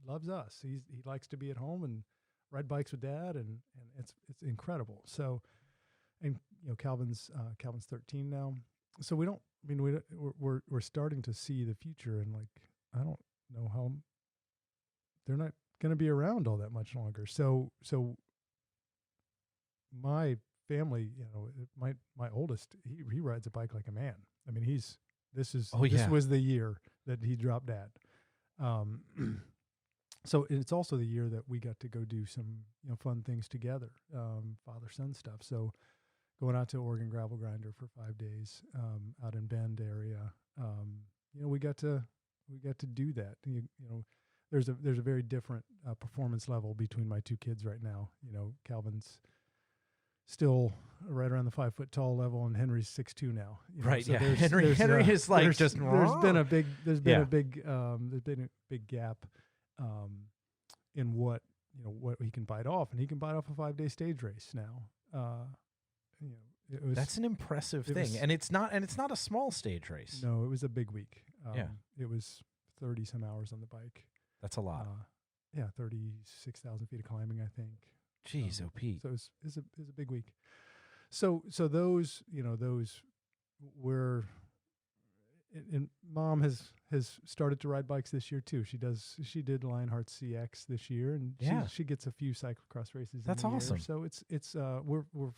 loves us. He likes to be at home and ride bikes with Dad, and it's incredible. So, and Calvin's 13 now, so we're starting to see the future, and I don't know how they're not going to be around all that much longer. So my family, my oldest, he rides a bike like a man. I mean, this was the year that he dropped Dad. So it's also the year that we got to go do some fun things together, father-son stuff. So going out to Oregon Gravel Grinder for 5 days out in Bend area, we got to do that. There's a very different performance level between my 2 kids right now. Calvin's still right around the 5 foot tall level, and Henry's 6'2" now. Right. So Yeah. there's- Henry is like there's- just. there's been a big Yeah. big gap in what he can bite off, and he can bite off a 5-day stage race now. That's an impressive it thing, was- and it's not a small stage race. No, it was a big week. Yeah. It was 30 some hours on the bike. That's a lot. 36,000 feet of climbing, I think. Jeez, oh Pete. So it was a big week. So those were, and Mom has started to ride bikes this year too. She did Lionheart CX this year, and Yeah. she gets a few cyclocross races. That's in the awesome. Year. So we're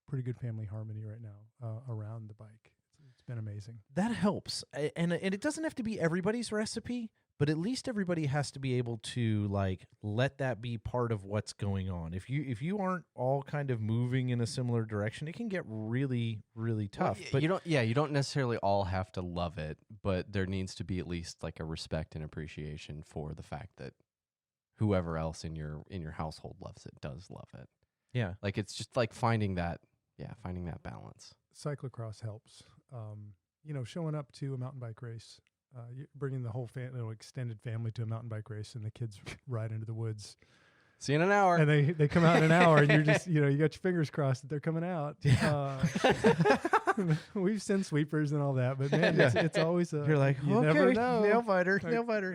pretty good family harmony right now around the bike. It's been amazing. That helps, and it doesn't have to be everybody's recipe, but at least everybody has to be able to let that be part of what's going on. If you aren't all kind of moving in a similar direction, it can get really, really tough. But you don't necessarily all have to love it, but there needs to be at least a respect and appreciation for the fact that whoever else in your household loves it does love it. Yeah. It's just finding that balance. Cyclocross helps. Showing up to a mountain bike race, bringing the whole extended family to a mountain bike race, and the kids ride into the woods. See you in an hour. And they come out in an hour, and you're just, you got your fingers crossed that they're coming out. We've sent sweepers and all that, but man, it's always You're like, you okay, never know. nail biter,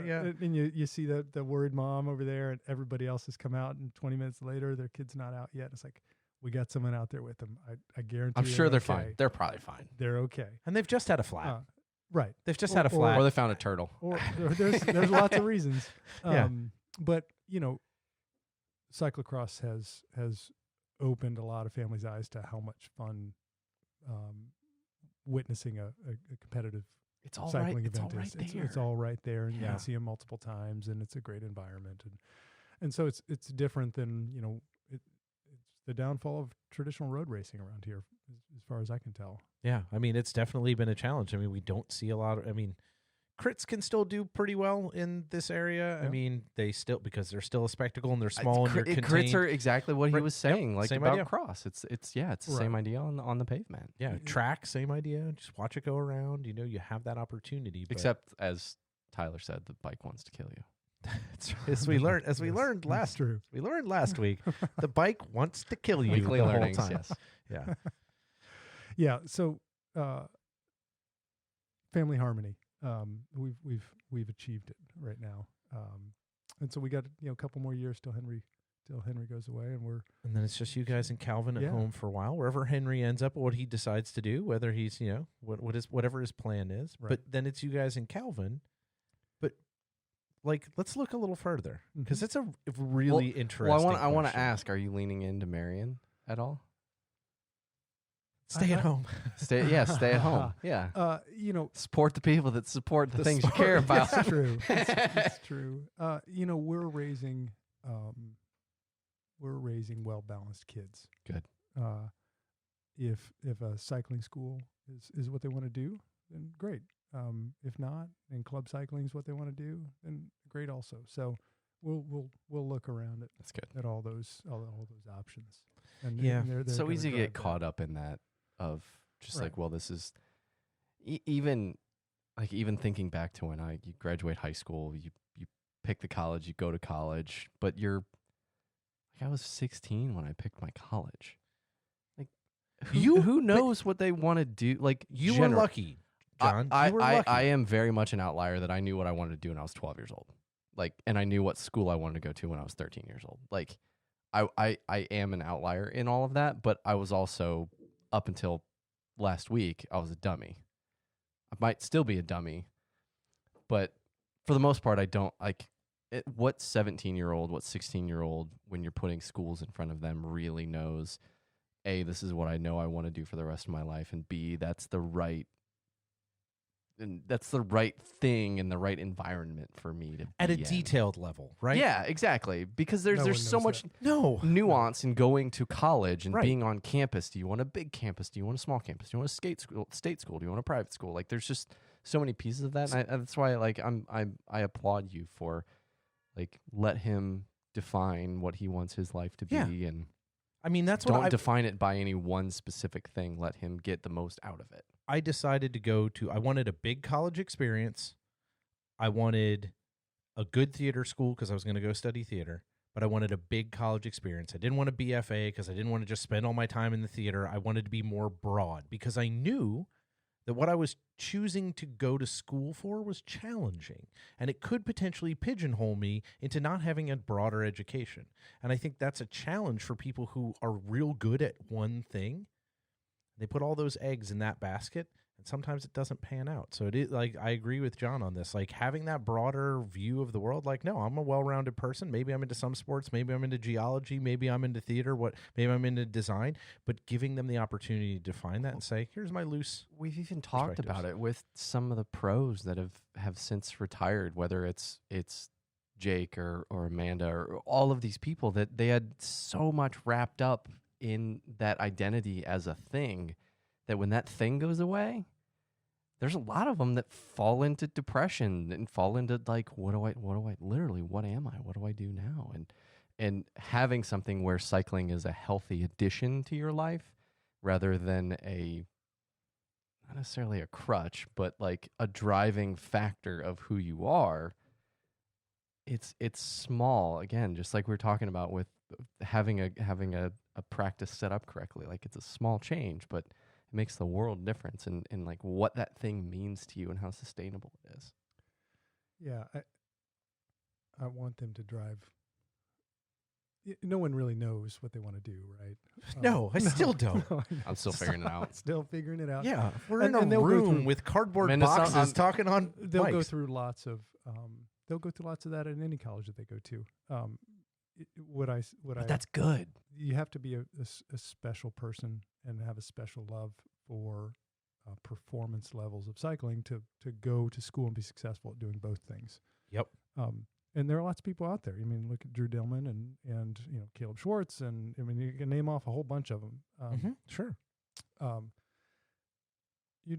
yeah. And you see the worried mom over there, and everybody else has come out, and 20 minutes later, their kid's not out yet. It's like, we got someone out there with them. I guarantee. I'm sure they're okay. fine. They're probably fine. They're okay. And they've just had a flat. Right. They've just had a flat. Or they found a turtle. Or there's lots of reasons. Yeah. But cyclocross has opened a lot of families' eyes to how much fun witnessing a competitive It's all cycling right. event It's all right is. there. It's all right there, and you Yeah. can see them multiple times, and it's a great environment, and so it's different than it's the downfall of traditional road racing around here, as far as I can tell. Yeah, I mean, it's definitely been a challenge. I mean, we don't see a lot of, crits can still do pretty well in this area. Yeah. I mean, because they're still a spectacle and they're small and you're Crits contained. are exactly what he Right. was saying, like same about idea. cross. It's the Right. same idea on the pavement. Yeah, track, same idea. Just watch it go around. You have that opportunity. But Except, as Tyler said, the bike wants to kill you. as we learned Yes, last that's true. we learned last week, the bike wants to kill you Weekly the whole learnings, time. yes. Yeah. Yeah. So, family harmony. We've achieved it right now. And so we got a couple more years till Henry goes away, and we're And then it's just you guys and Calvin at Yeah. home for a while, wherever Henry ends up, what he decides to do, whether he's, whatever his plan is. Right. But then it's you guys and Calvin. But let's look a little further because it's a really interesting. Well, I want to question. ask: are you leaning into Marion at all? Stay at home. Stay at home. Yeah, support the people that support the things you support- care about. That's true. It's true. We're raising well balanced kids. Good. If a cycling school is what they want to do, then great. If not, and club cycling is what they want to do, then great also. So we'll look around That's good. at all those options. And Yeah. they're So gonna easy to drive get that. caught up in that of just Right. like, well, this is even thinking back to when you graduate high school, you pick the college, you go to college, but I was 16 when I picked my college. Like who knows what they want to do? Like You were lucky, John. I you were lucky. I am very much an outlier that I knew what I wanted to do when I was 12 years old. Like, and I knew what school I wanted to go to when I was 13 years old. Like, I am an outlier in all of that, but I was also, up until last week, I was a dummy. I might still be a dummy, but for the most part, I don't like what 17-year-old, what 16-year-old, when you're putting schools in front of them, really knows, A, this is what I know I want to do for the rest of my life, and B, that's the right thing and the right environment for me to at a be in. detailed level, right? Yeah, exactly. Because No one there's so knows much No. nuance in going to college and Right. being on campus. Do you want a big campus? Do you want a small campus? Do you want a state school? Do you want a private school? Like, there's just so many pieces of that. And that's why, like, I applaud you for, like, let him define what he wants his life to be, Yeah. and I mean, that's don't what define it by any one specific thing. Let him get the most out of it. I decided to go to. I wanted a big college experience. I wanted a good theater school because I was going to go study theater, but I wanted a big college experience. I didn't want a BFA because I didn't want to just spend all my time in the theater. I wanted to be more broad because I knew that what I was choosing to go to school for was challenging, and it could potentially pigeonhole me into not having a broader education. And I think that's a challenge for people who are real good at one thing. They put all those eggs in that basket, and sometimes it doesn't pan out. So it is like, I agree with John on this, like having that broader view of the world. Like, no, I'm a well-rounded person. Maybe I'm into some sports. Maybe I'm into geology. Maybe I'm into theater. Maybe I'm into design. But giving them the opportunity to define that and say, here's my loose. We've even talked about perspectives. it with some of the pros that have since retired, whether it's Jake or Amanda or all of these people, that they had so much wrapped up in that identity as a thing that when that thing goes away, there's a lot of them that fall into depression and fall into like, what am I, what do I do now? And having something where cycling is a healthy addition to your life rather than not necessarily a crutch, but like a driving factor of who you are. It's small, again, just like we were talking about with having a practice set up correctly. Like, it's a small change, but it makes the world difference in like what that thing means to you and how sustainable it is. Yeah, I want them to drive. No one really knows what they want to do, right? No, I still don't. No, I'm still figuring it out. Still figuring it out. Yeah, we're And- in and a they'll go room through- with cardboard Man, it's not- boxes talking on They'll go mics. through lots of that in any college that they go to. But that's good. You have to be a special person and have a special love for performance levels of cycling to go to school and be successful at doing both things. Yep. And there are lots of people out there. I mean, look at Drew Dillman and Caleb Schwartz, and I mean, you can name off a whole bunch of them. Sure. You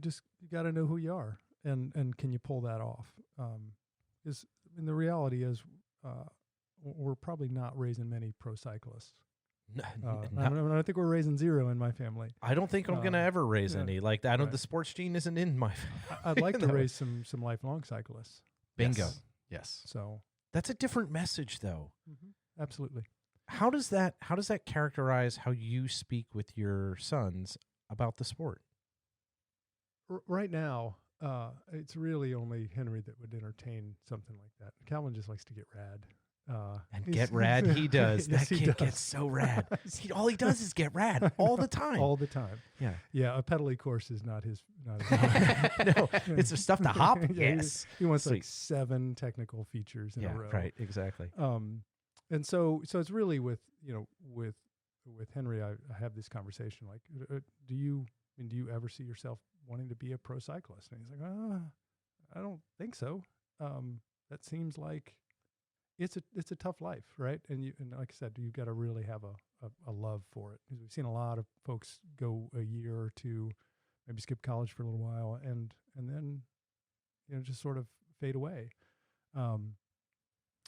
got to know who you are, and can you pull that off? The reality is, we're probably not raising many pro cyclists. I don't think we're raising zero in my family. I don't think I'm going to ever raise any. Like, I don't. Right. The sports gene isn't in my family. I'd like to raise some lifelong cyclists. Bingo. Yes. So That's a different message, though. absolutely. How does that characterize how you speak with your sons about the sport? Right now, it's really only Henry that would entertain something like that. Calvin just likes to get rad. And get rad, he does. Yes, That he kid does. gets so rad. All he does is get rad all the time. All the time. Yeah. Yeah, a pedally course is not his. No, it's the stuff to hop. Yeah, Yes. he wants Sweet. like 7 technical features in a row. Right. Exactly. And so it's really with Henry, I have this conversation like, do you ever see yourself wanting to be a pro cyclist? And he's like, I don't think so. That seems like it's a tough life, right? And like I said, you've got to really have a love for it. Because we've seen a lot of folks go a year or two, maybe skip college for a little while, and then just sort of fade away.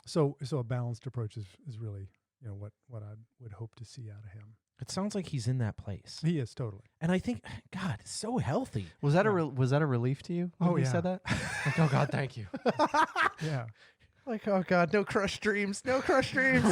So a balanced approach is really what I would hope to see out of him. It sounds like he's in that place, He is totally. and I think, God, it's so healthy. Was that was that a relief to you when Oh, he yeah. said that? Like, oh God, thank you. Yeah. Like, oh God, no crushed dreams, no crushed dreams.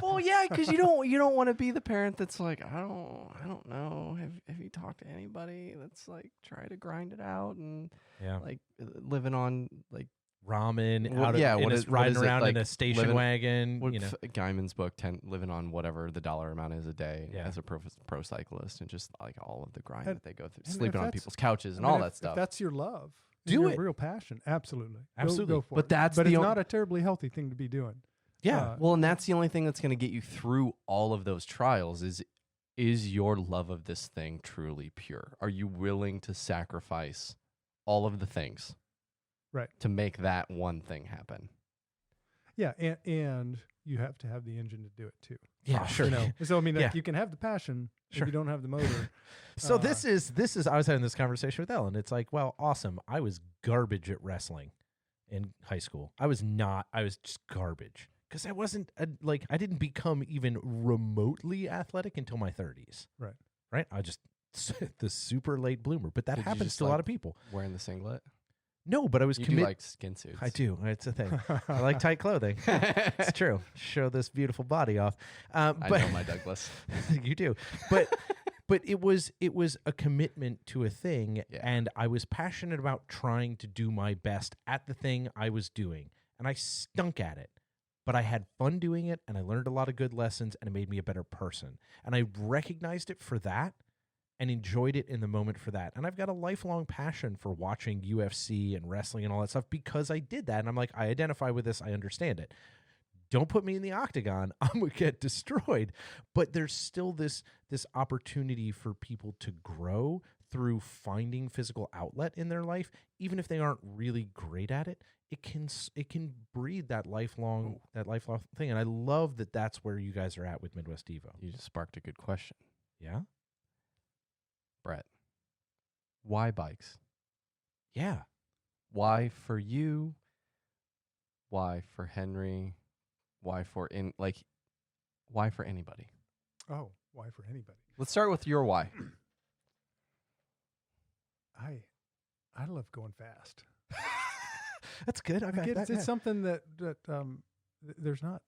Well, yeah, because you don't want to be the parent that's like, I don't know. Have you talked to anybody that's like try to grind it out and Yeah, like living on like ramen. Well, Out of, yeah, what what is is- what riding is it, around in like, a station living- wagon. what Guyman's book, living on whatever the dollar amount is a day Yeah. as a pro cyclist, and just like all of the grind And- that they go through, and if sleeping on that's- people's couches and I mean, all that if stuff. that's your love, and Do your it. real passion. Absolutely. Absolutely. Go for But it. that's but the it's on- not a terribly healthy thing to be doing. Yeah, Well, and that's the only thing that's going to get you through all of those trials is your love of this thing truly pure? Are you willing to sacrifice all of the things Right. to make that one thing happen? Yeah, and you have to have the engine to do it too. yeah, sure. So I mean, Yeah. you can have the passion Sure. if you don't have the motor. So this is. I was having this conversation with Ellen. It's like, well, awesome. I was garbage at wrestling in high school. I was just garbage because I wasn't I didn't become even remotely athletic until my 30s. Right. Right. I just the super late bloomer, but that Did you happens just, to a lot of people. Wearing the singlet? No, but I was You do committed. like skin suits. I do. It's a thing. I like tight clothing. It's true. Show this beautiful body off. I But know my Douglas. you do. But it was a commitment to a thing, Yeah. and I was passionate about trying to do my best at the thing I was doing, and I stunk at it. But I had fun doing it, and I learned a lot of good lessons, and it made me a better person. And I recognized it for that and enjoyed it in the moment for that. And I've got a lifelong passion for watching UFC and wrestling and all that stuff because I did that. And I'm like, I identify with this. I understand it. Don't put me in the octagon. I'm going to get destroyed. But there's still this opportunity for people to grow through finding physical outlet in their life, even if they aren't really great at it. It can breed that lifelong thing. And I love that that's where you guys are at with Midwest Devo. You just sparked a good question. Yeah? Brett, why bikes? Yeah. Why for you? Why for Henry? Why for anybody? Oh, why for anybody? Let's start with your why. I love going fast. That's good. I got that. It's something that there's not.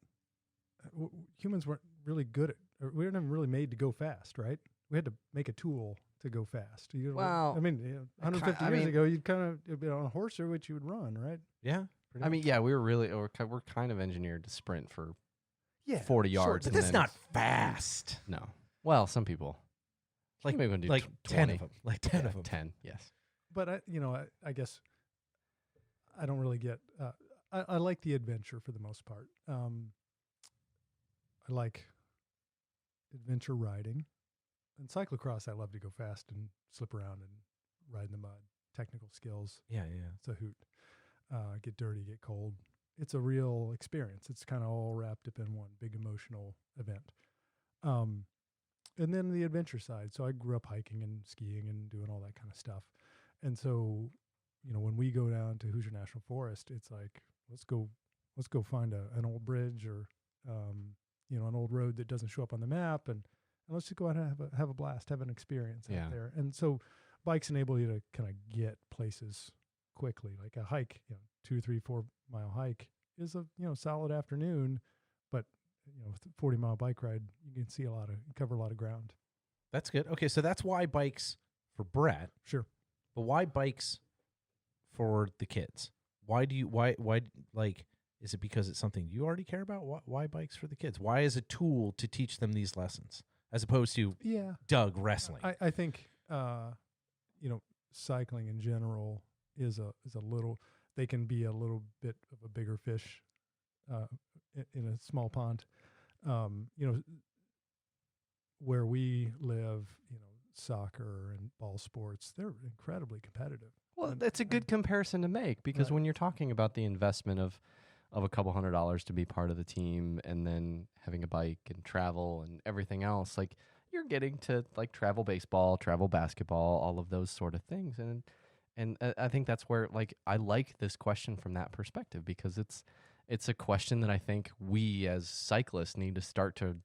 Humans weren't really good at. Or we weren't even really made to go fast, right? We had to make a tool to go fast. Well, I mean, 150 years ago, you'd kind of be on a horse or which you would run, right? Yeah. I mean, yeah, we're kind of engineered to sprint for Yeah, 40 yards. But and that's then- not fast. No. Well, some people. Like Maybe we can do like 10 20. of them. Like 10 of them. 10, yes. But I guess I don't really get. I like the adventure for the most part. I like adventure riding, and cyclocross. I love to go fast and slip around and ride in the mud. Technical skills. Yeah, yeah. It's a hoot. Get dirty, get cold. It's a real experience. It's kind of all wrapped up in one big emotional event. And then the adventure side. So I grew up hiking and skiing and doing all that kind of stuff. And so when we go down to Hoosier National Forest, it's like, let's go find an old bridge or, an old road that doesn't show up on the map. And let's just go out and have a blast, have an experience out there. And so bikes enable you to kind of get places quickly, like a hike, 2, 3, 4 mile hike is a, solid afternoon, but, with a 40-mile bike ride, you can cover a lot of ground. That's good. Okay, so that's why bikes for Brett. Sure. But why bikes for the kids? Why is it because it's something you already care about? Why bikes for the kids? Why is a tool to teach them these lessons as opposed to Doug wrestling? I think cycling in general is a little. They can be a little bit of a bigger fish in a small pond. Where we live, soccer and ball sports, they're incredibly competitive. Well, that's a good comparison to make, because when you're talking about the investment of a couple $100s to be part of the team, and then having a bike and travel and everything else, like, you're getting to like travel baseball, travel basketball, all of those sort of things. And I think that's where, like, I like this question from that perspective, because it's a question that I think we as cyclists need to start to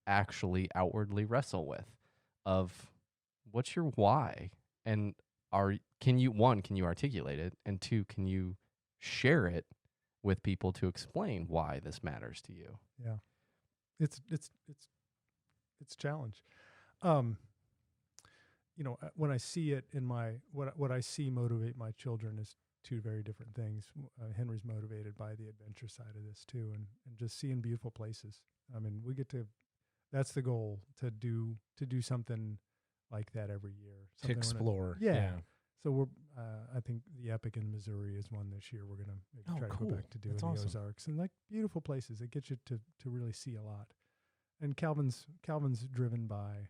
actually outwardly wrestle with, of what's your why, and can you articulate it, and 2, can you share it with people to explain why this matters to you? Yeah, it's a challenge. When I see it in what I see motivate my children is 2 very different things. Henry's motivated by the adventure side of this too, and just seeing beautiful places. I mean, that's the goal, to do something like that every year. To explore. Yeah. So I think the Epic in Missouri is one this year we're going to maybe try to go back to do. That's in the Ozarks, and like beautiful places that get you to really see a lot. And Calvin's driven by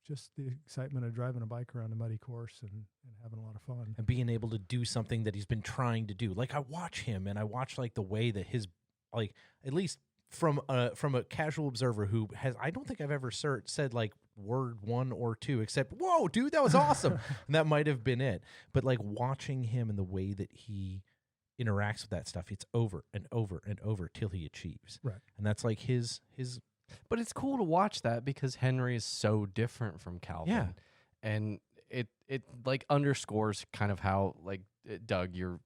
just the excitement of driving a bike around a muddy course and having a lot of fun. And being able to do something that he's been trying to do. Like, I watch him, and I watch like the way that his, like, at least from a casual observer who I don't think I've ever said like word 1 or 2, except, whoa, dude, that was awesome. And that might have been it. But like watching him and the way that he interacts with that stuff, it's over and over and over till he achieves. Right. And that's like his. But it's cool to watch that, because Henry is so different from Calvin. Yeah. And it like underscores kind of how, like, Doug, you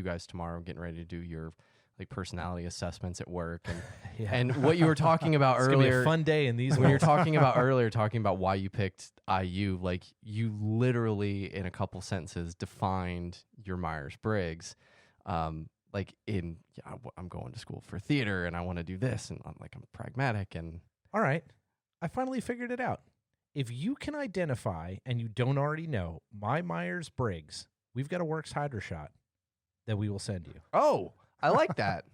guys tomorrow getting ready to do your like personality assessments at work, and and what you were talking about it's earlier. Gonna be a fun day in these. When you're talking about why you picked IU, like, you literally in a couple sentences defined your Myersbriggs. Like, I'm going to school for theater, and I want to do this, and I'm pragmatic. And all right, I finally figured it out. If you can identify, and you don't already know, my Myersbriggs, we've got a Works Hydro shot that we will send you. Oh, I like that.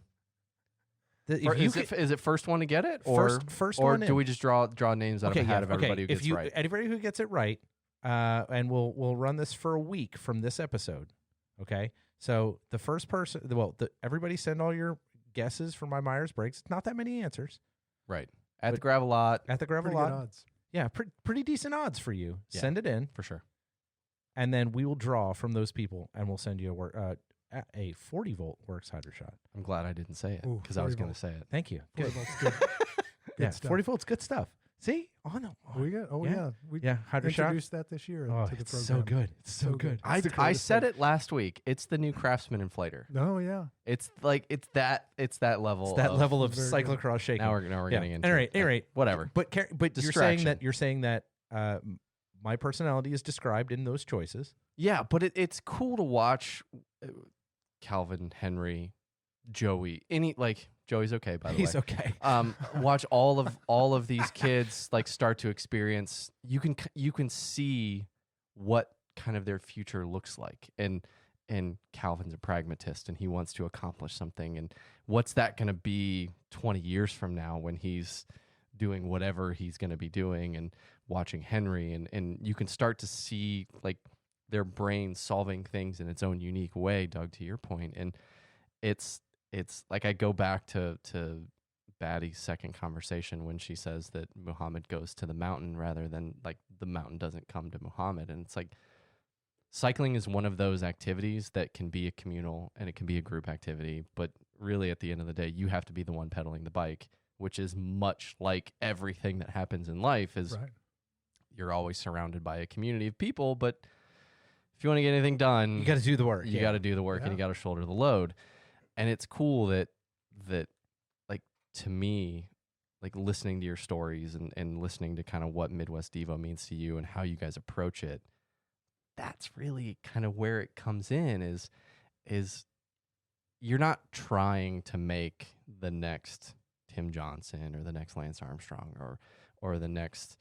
Is it first one to get it, or first or one do in. we just draw names out of the hat of everybody who gets right? Everybody who gets it right, and we'll run this for a week from this episode. Okay, so the first person, everybody send all your guesses for my Myersbriggs. Not that many answers. Right. At the gravel lot. At the gravel Pretty lot. good odds. Yeah, pretty decent odds for you. Yeah. Send it in For sure. and then we will draw from those people, and we'll send you a 40-volt Works Hydro shot. I'm glad I didn't say it, Ooh, because I was 40 going to say it. Thank you. 40 Good. volts, good. Yeah, stuff. 40 volts, good stuff. See? We got. Oh Yeah. yeah. We Hydro shot. introduced that this year Oh, to the it's program. so good. It's so good. I said it last week. It's the new Craftsman inflator. Oh yeah. It's like it's that level. It's that level of Very good. cyclocross shaking. Now we're getting into. Anyway, whatever. But Distraction. you're saying that my personality is described in those choices. Yeah, but it's cool to watch Calvin, Henry, Joey. Joey's okay, by the way. He's okay. Watch all of these kids like start to experience. You can see what kind of their future looks like, and Calvin's a pragmatist, and he wants to accomplish something. And what's that going to be 20 years from now when he's doing whatever he's going to be doing? And watching Henry, and you can start to see like their brain solving things in its own unique way. Doug, to your point, and it's like I go back to Baddie's second conversation when she says that Muhammad goes to the mountain rather than like the mountain doesn't come to Muhammad. And it's like, cycling is one of those activities that can be a communal and it can be a group activity, but really at the end of the day, you have to be the one pedaling the bike, which is much like everything that happens in life is Right. you're always surrounded by a community of people, but if you want to get anything done, You got to do the work. you got to do the work and you got to shoulder the load. And it's cool that like to me, like listening to your stories and listening to kind of what Midwest Devo means to you and how you guys approach it, that's really kind of where it comes in is you're not trying to make the next Tim Johnson or the next Lance Armstrong or the next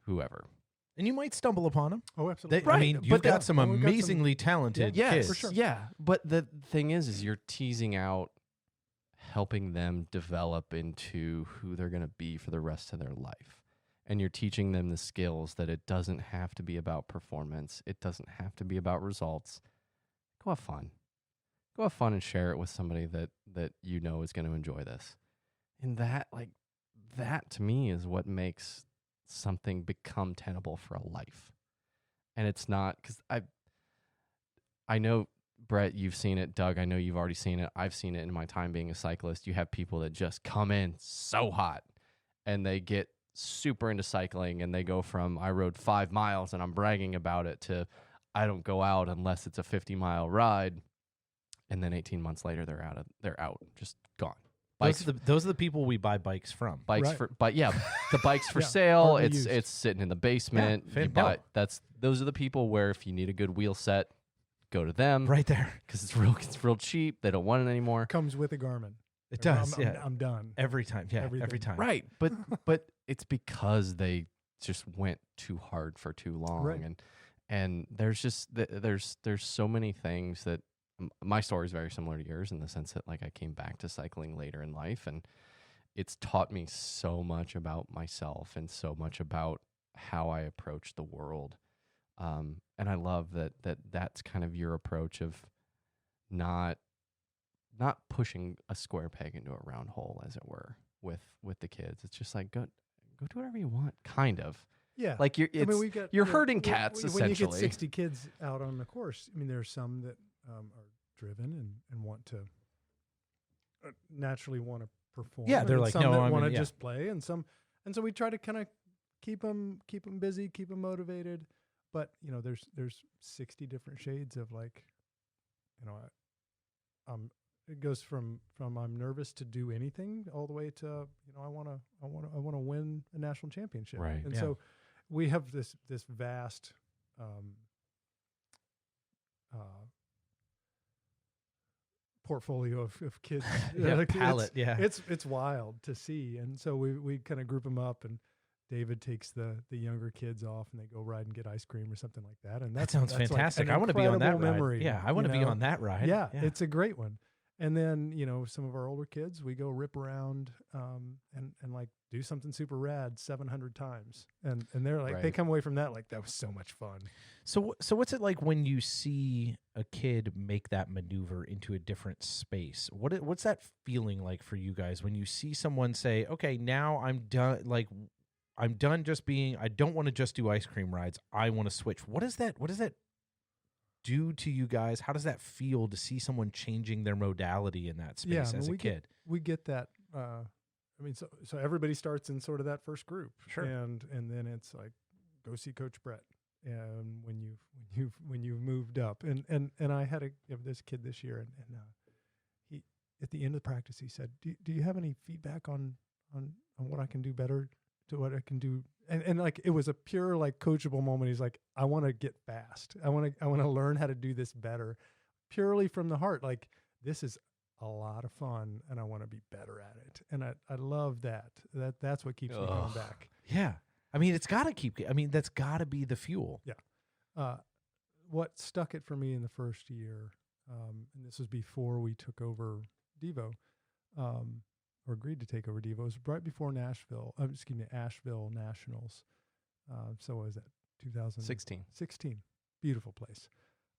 whoever. And you might stumble upon them. Oh, absolutely. I mean, you've got some we've got some- amazingly talented Yes, kids. for sure. Yeah, but the thing is you're teasing out helping them develop into who they're going to be for the rest of their life. And you're teaching them the skills that it doesn't have to be about performance. It doesn't have to be about results. Go have fun. Go have fun and share it with somebody that you know is going to enjoy this. And that to me is what makes something become tenable for a life. And it's not, because I know, Brett, you've seen it. Doug, I know you've already seen it. I've seen it in my time being a cyclist. You have people that just come in so hot and they get super into cycling and they go from I rode 5 miles and I'm bragging about it to I don't go out unless it's a 50-mile ride. And then 18 months later, they're out, just gone. Those are the people we buy bikes from. Right. The bikes for Yeah, sale. hardly It's used. sitting in the basement. Yeah, You buy, those are the people where if you need a good wheel set, go to them Right there. because it's real cheap. They don't want it anymore. Comes with a Garmin. It does. I'm done. Every time. Yeah. Everything. Every time. Right, but it's because they just went too hard for too long, Right. and there's just there's so many things that my story is very similar to yours in the sense that like I came back to cycling later in life, and it's taught me so much about myself and so much about how I approach the world, and I love that's kind of your approach of not pushing a square peg into a round hole, as it were, with the kids. It's just like go do whatever you want, kind of. Yeah. Like you're herding cats when essentially. you get 60 kids out on the course, I mean, there's some that are driven and want to naturally want to perform. Yeah, they're and like, some no, that I'm want to gonna- yeah. just play, and so we try to kind of keep them busy, keep them motivated. But there's 60 different shades of like, it goes from I'm nervous to do anything all the way to I want to win a national championship. Right. And Yeah. so we have this vast portfolio of kids. Yeah, Like, palette. Yeah. it's wild to see. And so we kind of group them up, and David takes the younger kids off and they go ride and get ice cream or something like that. And That sounds that's like fantastic. an I want to be on that incredible ride. memory, Yeah, I want to be on that ride. Yeah, it's a great one. And then, some of our older kids, we go rip around and like do something super rad 700 times. And they're like, they Right. come away from that like, that was so much fun. So what's it like when you see a kid make that maneuver into a different space? What's that feeling like for you guys when you see someone say, okay, now I'm done. Like, I'm done just being, I don't want to just do ice cream rides. I want to switch. What does that do to you guys? How does that feel to see someone changing their modality in that space as a kid? We get that. So everybody starts in sort of that first group. Sure. And then it's like, go see Coach Brett. And when you've moved up, and I had this kid this year, and he at the end of the practice he said, do you have any feedback on what I can do better, to what I can do? And like it was a pure like coachable moment. He's like, I want to get fast. I want to learn how to do this better, purely from the heart. Like, this is a lot of fun, and I want to be better at it. And I love that. That's what keeps me going back. Yeah. I mean, it's got to keep. I mean, that's got to be the fuel. Yeah. What stuck it for me in the first year, and this was before we took over Devo, or agreed to take over Devo, was right before Asheville Nationals. So what was that, 2016? 16. Beautiful place.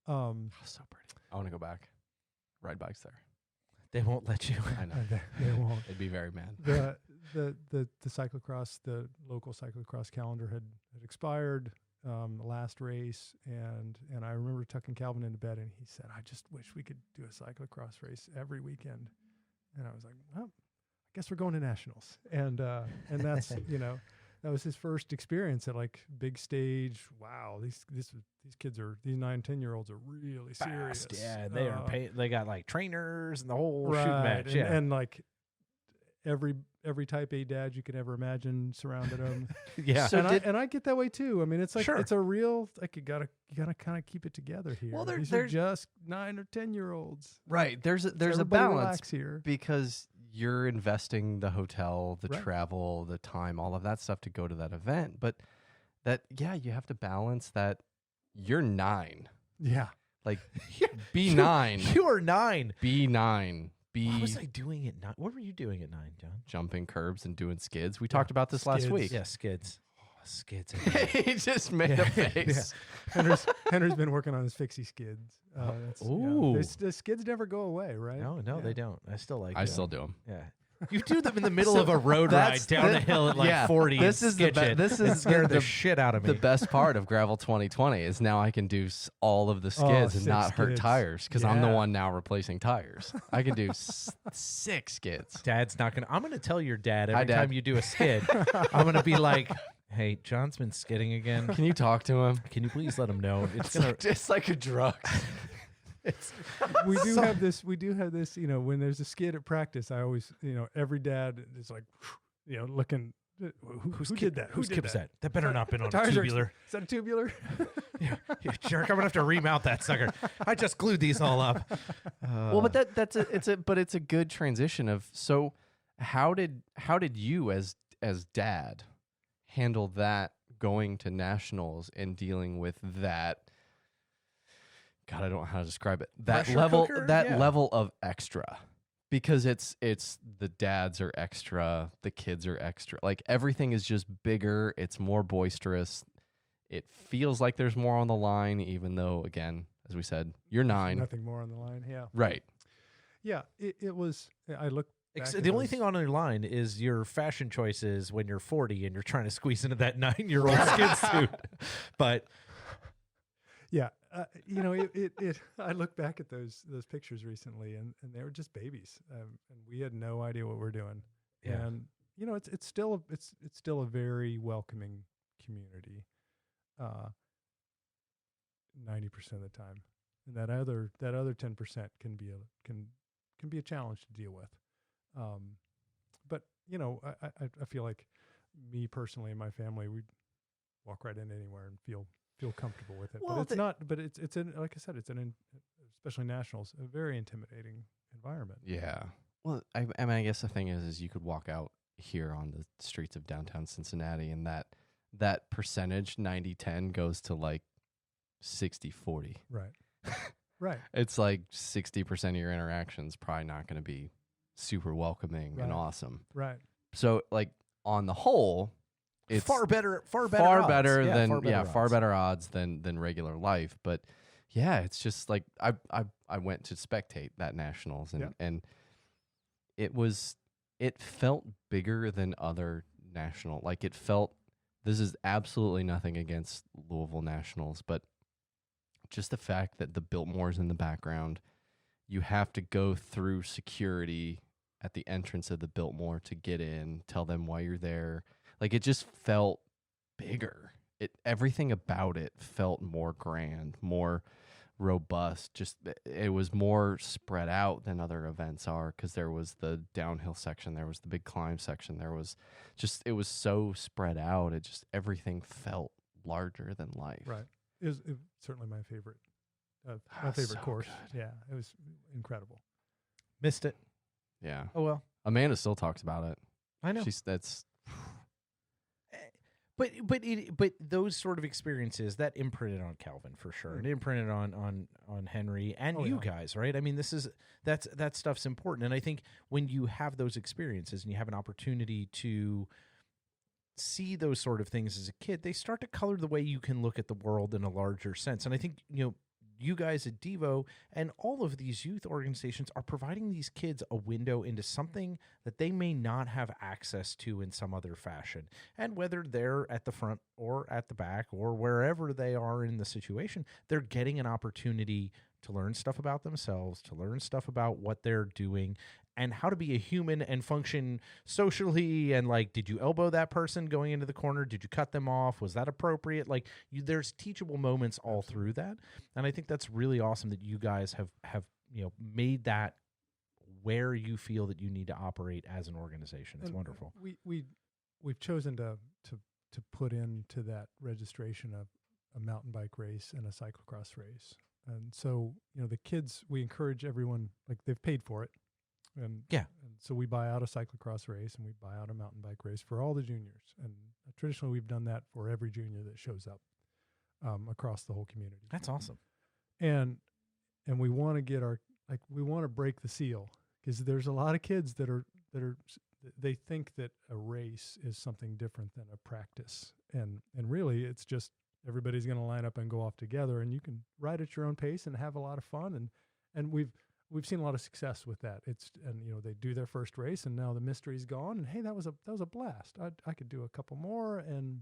Oh, so pretty. I want to go back. Ride bikes there. They won't let you. I know. They won't. They'd be very mad. The cyclocross, the local cyclocross calendar had expired. last race, and I remember tucking Calvin into bed, and he said, "I just wish we could do a cyclocross race every weekend." And I was like, "Well, I guess we're going to nationals." And that's that was his first experience at like big stage. Wow, these kids are, these 9-10-year-olds are really serious. Yeah, they are they got like trainers and the whole right, shoot match. and like every type A dad you could ever imagine surrounded him. Yeah. So and I get that way too. I mean, it's like Sure. it's a real, like you gotta kind of keep it together here. Well, These are just 9 or 10-year-olds. Right. There's a Everybody balance relax here. because you're investing the hotel, the Right. travel, the time, all of that stuff to go to that event. But you have to balance that. You're 9. Yeah. Like, be 9. You are 9. Be 9. What was I doing at 9? What were you doing at 9, John? Jumping curbs and doing skids. We talked about this last Skids. week. Yeah, skids. Oh, skids. He just made a face. Henry's been working on his fixie skids. Ooh. The skids never go away, right? No, Yeah. they don't. I still like I them. still do them. Yeah. You do them in the middle of a road ride down a hill at like 40 This and is the sketch it. this It is scared the the shit out of me. The best part of Gravel 2020 is now I can do all of the skids and 6 not hurt skids. tires because I'm the Yeah. one now replacing tires. I can do 6 skids. Dad's not gonna. I'm gonna tell your dad Hi, every Dad. time you do a skid. I'm gonna be like, "Hey, John's been skidding again. Can you talk to him? Can you please let him know? It's gonna." Just like a drug. We do have this. When there's a skid at practice, I always, every dad is like, looking. Who did that? Whose skid was that? That better not been on a Tires are- tubular. Is that a tubular? Yeah, jerk. I'm gonna have to remount that sucker. I just glued these all up. Well, but it's a good transition of, so how did you as dad handle that, going to nationals and dealing with that? God, I don't know how to describe it. That Pressure level cooker? that Yeah. level of extra. Because it's the dads are extra, the kids are extra. Like, everything is just bigger, it's more boisterous. It feels like there's more on the line, even though, again, as we said, you're 9. Nothing more on the line. Yeah. Right. Yeah. It was. I look. back at The only those- thing on your line is your fashion choices when you're 40 and you're trying to squeeze into that 9-year-old skid suit. But Yeah, I look back at those pictures recently, and they were just babies, and we had no idea what we're doing. Yeah. And it's still a very welcoming community, 90% of the time, and that other 10% can be a challenge to deal with. But I feel like, me personally and my family, we walk right in anywhere and feel comfortable with it. Well, But it's not. But it's like I said, especially nationals, a very intimidating environment. Yeah. Well, I mean, I guess the thing is you could walk out here on the streets of downtown Cincinnati, and that percentage 90-10 goes to like 60-40. Right. Right. It's like 60% of your interactions probably not going to be super welcoming and Right. awesome. Right. So, like, on the whole, it's far better odds. far better odds than regular life. But yeah, it's just like I went to spectate that nationals, and it felt bigger than other national. Like, it felt, this is absolutely nothing against Louisville Nationals, but just the fact that the Biltmore's in the background, you have to go through security at the entrance of the Biltmore to get in, tell them why you're there. Like, it just felt bigger. Everything about it felt more grand, more robust. Just, it was more spread out than other events are, because there was the downhill section, there was the big climb section, there was just, it was so spread out. It just, everything felt larger than life. Right. It was certainly my favorite. My favorite So course. good. Yeah, it was incredible. Missed it. Yeah. Oh well. Amanda still talks about it. I know. But those sort of experiences that imprinted on Calvin for sure, and imprinted on Henry and you guys, right? I mean, that stuff's important, and I think when you have those experiences and you have an opportunity to see those sort of things as a kid, they start to color the way you can look at the world in a larger sense. And I think you guys at Devo and all of these youth organizations are providing these kids a window into something that they may not have access to in some other fashion. And whether they're at the front or at the back or wherever they are in the situation, they're getting an opportunity to learn stuff about themselves, to learn stuff about what they're doing, and how to be a human and function socially. And like, did you elbow that person going into the corner? Did you cut them off? Was that appropriate? Like, there's teachable moments all through that. And I think that's really awesome that you guys have made that where you feel that you need to operate as an organization. It's wonderful. We've chosen to put into that registration a mountain bike race and a cyclocross race. And so, the kids, we encourage everyone, like, they've paid for it. And so we buy out a cyclocross race and we buy out a mountain bike race for all the juniors. And traditionally we've done that for every junior that shows up across the whole community. That's awesome. And we want to we want to break the seal, because there's a lot of kids that they think that a race is something different than a practice. And really it's just everybody's going to line up and go off together, and you can ride at your own pace and have a lot of fun. And we've seen a lot of success with that. They do their first race and now the mystery's gone, and hey, that was a blast. I could do a couple more, and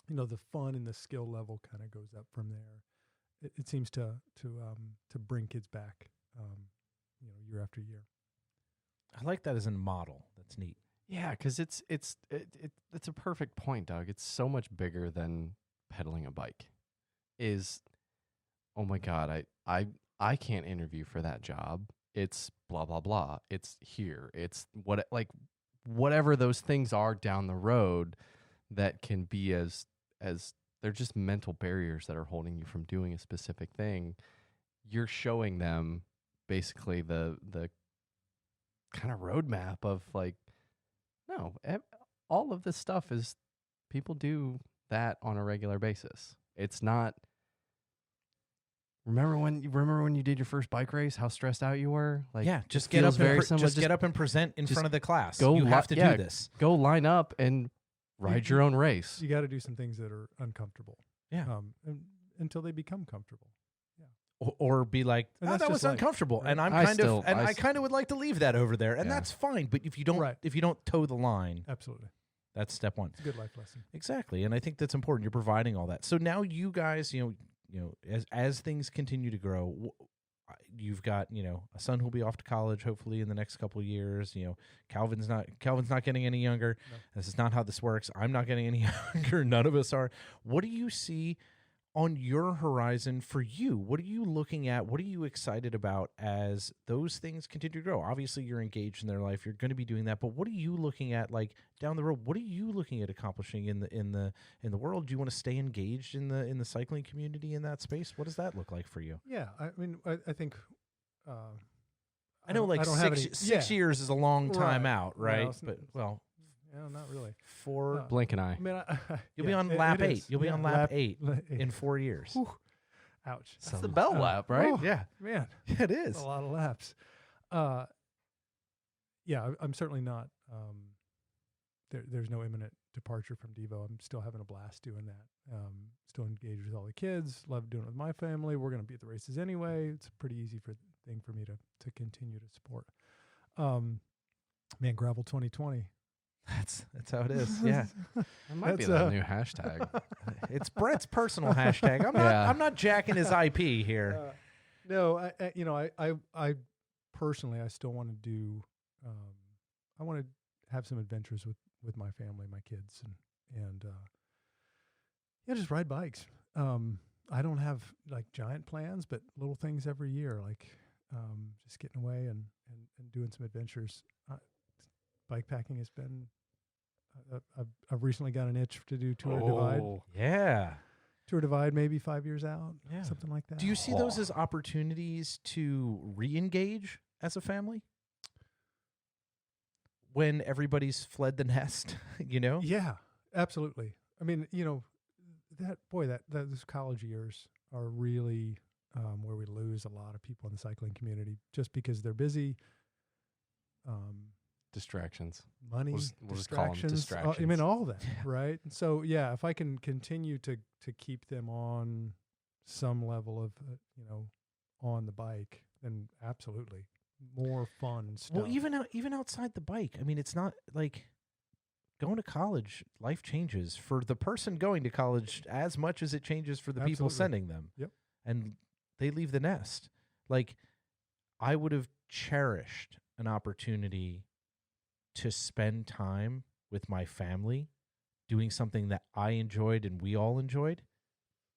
the fun and the skill level kind of goes up from there. It seems to bring kids back, year after year. I like that as a model. That's neat. Yeah, because it's a perfect point, Doug. It's so much bigger than pedaling a bike. Oh my God, I can't interview for that job. It's blah, blah, blah. It's here. It's whatever those things are down the road that can be as they're just mental barriers that are holding you from doing a specific thing. You're showing them basically the kind of roadmap of like, no, all of this stuff is, people do that on a regular basis. It's not, Remember when you did your first bike race? How stressed out you were? Like, yeah, just get up and present in front of the class. You have to do this. Go line up and ride your own race. You got to do some things that are uncomfortable. Yeah, until they become comfortable. Yeah, or be like, that was uncomfortable, right? And I kind of would like to leave that over there, and that's fine. But if you don't toe the line, absolutely. That's step one. It's a good life lesson. Exactly, and I think that's important. You're providing all that. So now you guys, as things continue to grow, you've got a son who'll be off to college hopefully in the next couple of years. Calvin's not getting any younger. No. This is not how this works. I'm not getting any younger. None of us are. What do you see on your horizon for you? What are you looking at? What are you excited about as those things continue to grow? Obviously, you're engaged in their life. You're going to be doing that. But what are you looking at, like down the road? What are you looking at accomplishing in the world? Do you want to stay engaged in the cycling community in that space? What does that look like for you? Yeah, I mean, I think. I know, like six years is a long time out, right? No, not really. Blink an eye. I mean, you'll be on lap 8. You'll be on lap 8 in 4 years. Whew. Ouch. That's the bell lap, right? Oh, yeah, man, it is. That's a lot of laps. I'm certainly not. There's no imminent departure from Devo. I'm still having a blast doing that. Still engaged with all the kids. Love doing it with my family. We're going to be at the races anyway. It's a pretty easy thing for me to continue to support. Man, Gravel 2020. That's how it is. Yeah, that might be the new hashtag. It's Brett's personal hashtag. I'm not jacking his IP here. No, I personally, I still want to do. I want to have some adventures with my family, my kids, and just ride bikes. I don't have like giant plans, but little things every year, like just getting away and doing some adventures. Bike packing has been. I've recently got an itch to do Tour Divide. Yeah, Tour Divide, maybe 5 years out, something like that. Do you see those as opportunities to re-engage as a family when everybody's fled the nest? Yeah, absolutely. I mean, those college years are really where we lose a lot of people in the cycling community just because they're busy. Distractions, money, we'll just call them distractions. I mean, all that, right? So, if I can continue to keep them on some level of on the bike, then absolutely more fun stuff. Well, even outside the bike, I mean, it's not like going to college. Life changes for the person going to college as much as it changes for the people Absolutely. sending them. Yep. And they leave the nest. Like, I would have cherished an opportunity to spend time with my family doing something that I enjoyed and we all enjoyed.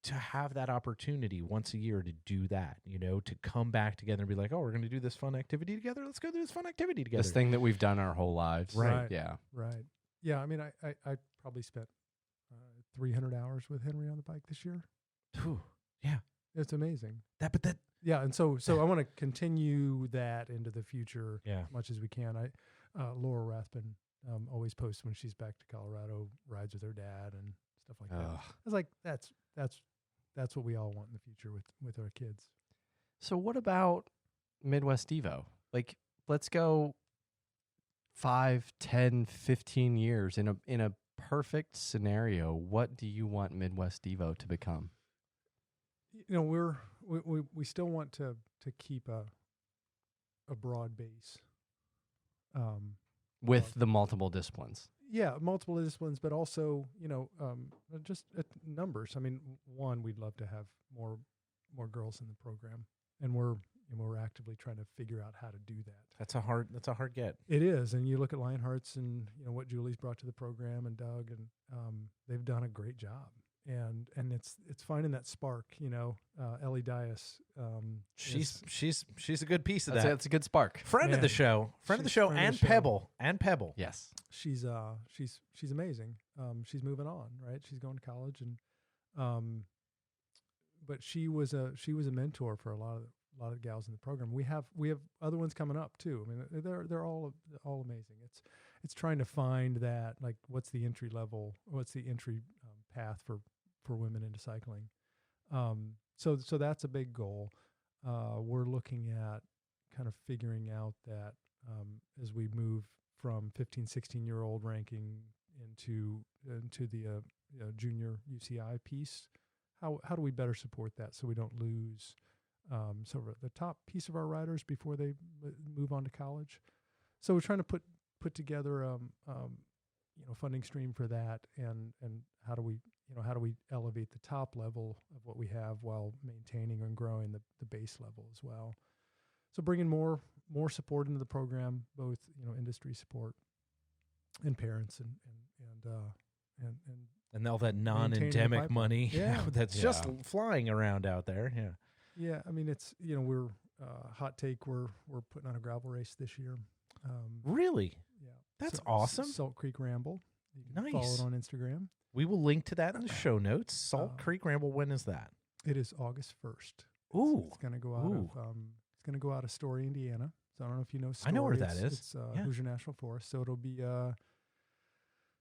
To have that opportunity once a year to do that, to come back together and be like, oh, we're going to do this fun activity together. Let's go do this fun activity together. This thing that we've done our whole lives. Right. Yeah. Right. Yeah. I mean, I probably spent 300 hours with Henry on the bike this year. Whew. Yeah. It's amazing. Yeah. And so I want to continue that into the future Yeah. as much as we can. Laura Rathbun always posts when she's back to Colorado, rides with her dad and stuff like that. Ugh. It's like, that's what we all want in the future with our kids. So what about Midwest Devo? Like, let's go 5, 10, 15 years in a perfect scenario. What do you want Midwest Devo to become? We still want to keep a broad base. With the multiple disciplines. Yeah, multiple disciplines, but also, just numbers. I mean, one, we'd love to have more girls in the program, and we're actively trying to figure out how to do that. That's a hard get. It is, and you look at Lionhearts and what Julie's brought to the program, and Doug, and they've done a great job. And it's finding that spark. Ellie Dias. She's a good piece of that. That's a good spark. Friend of the show, and Pebble. Yes. She's amazing. She's moving on, right? She's going to college, and but she was a mentor for a lot of the gals in the program. We have other ones coming up too. I mean, they're all amazing. It's trying to find that, like, what's the entry path for women into cycling. So that's a big goal. We're looking at kind of figuring out that as we move from 15, 16-year-old ranking into the junior UCI piece, how do we better support that so we don't lose the top piece of our riders before they move on to college? So we're trying to put together funding stream for that, and how do we elevate the top level of what we have while maintaining and growing the base level as well. So bringing more support into the program, both industry support and parents and all that non-endemic money that's just flying around out there. Yeah. Yeah. I mean, it's, we're hot take. We're putting on a gravel race this year. Really? Yeah. That's awesome. Salt Creek Ramble. You can Nice. follow it on Instagram. We will link to that in the show notes. Salt Creek Ramble. When is that? It is August 1st. Ooh. It's going to go out of Story, Indiana. So I don't know if you know Story. I know where that is. It's Hoosier National Forest. So it'll be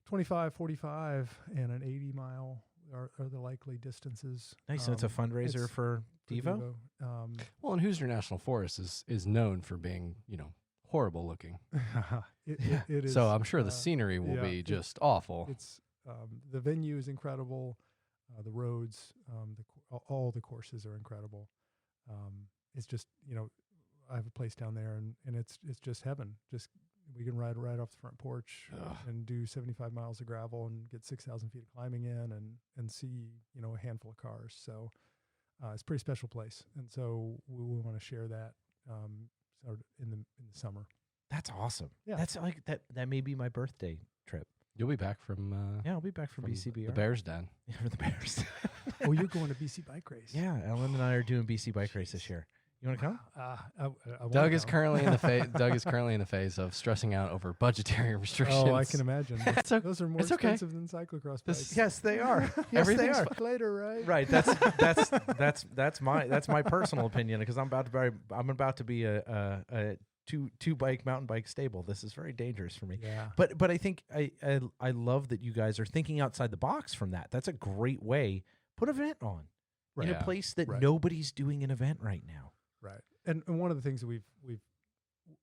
25, 45, and an 80-mile are the likely distances. Nice. And it's a fundraiser for Devo? Well, and Hoosier National Forest is known for being, horrible looking. It is. So I'm sure the scenery will be just awful. It's the venue is incredible. The roads, all the courses are incredible. It's just, I have a place down there, and it's just heaven. Just we can ride right off the front porch and do 75 miles of gravel and get 6,000 feet of climbing in and see, a handful of cars. So it's a pretty special place. And so we want to share that sort of in the summer. That's awesome. Yeah. That's like that may be my birthday trip. You'll be back from I'll be back from BCBR. the Bears Den. Yeah, for the Bears. Oh, you're going to BC Bike Race. Yeah, Ellen and I are doing BC Bike Race this year. You want to come? I Doug is currently in the phase of stressing out over budgetary restrictions. Oh, I can imagine. Those are more expensive than cyclocross bikes. Yes, they are. Yes, they are. Later, right? Right. That's my personal opinion, because I'm about to be a two bike mountain bike stable. This is very dangerous for me. Yeah. But I think I love that you guys are thinking outside the box from that. That's a great way. Put an event on in a place that nobody's doing an event right now. Right. And one of the things that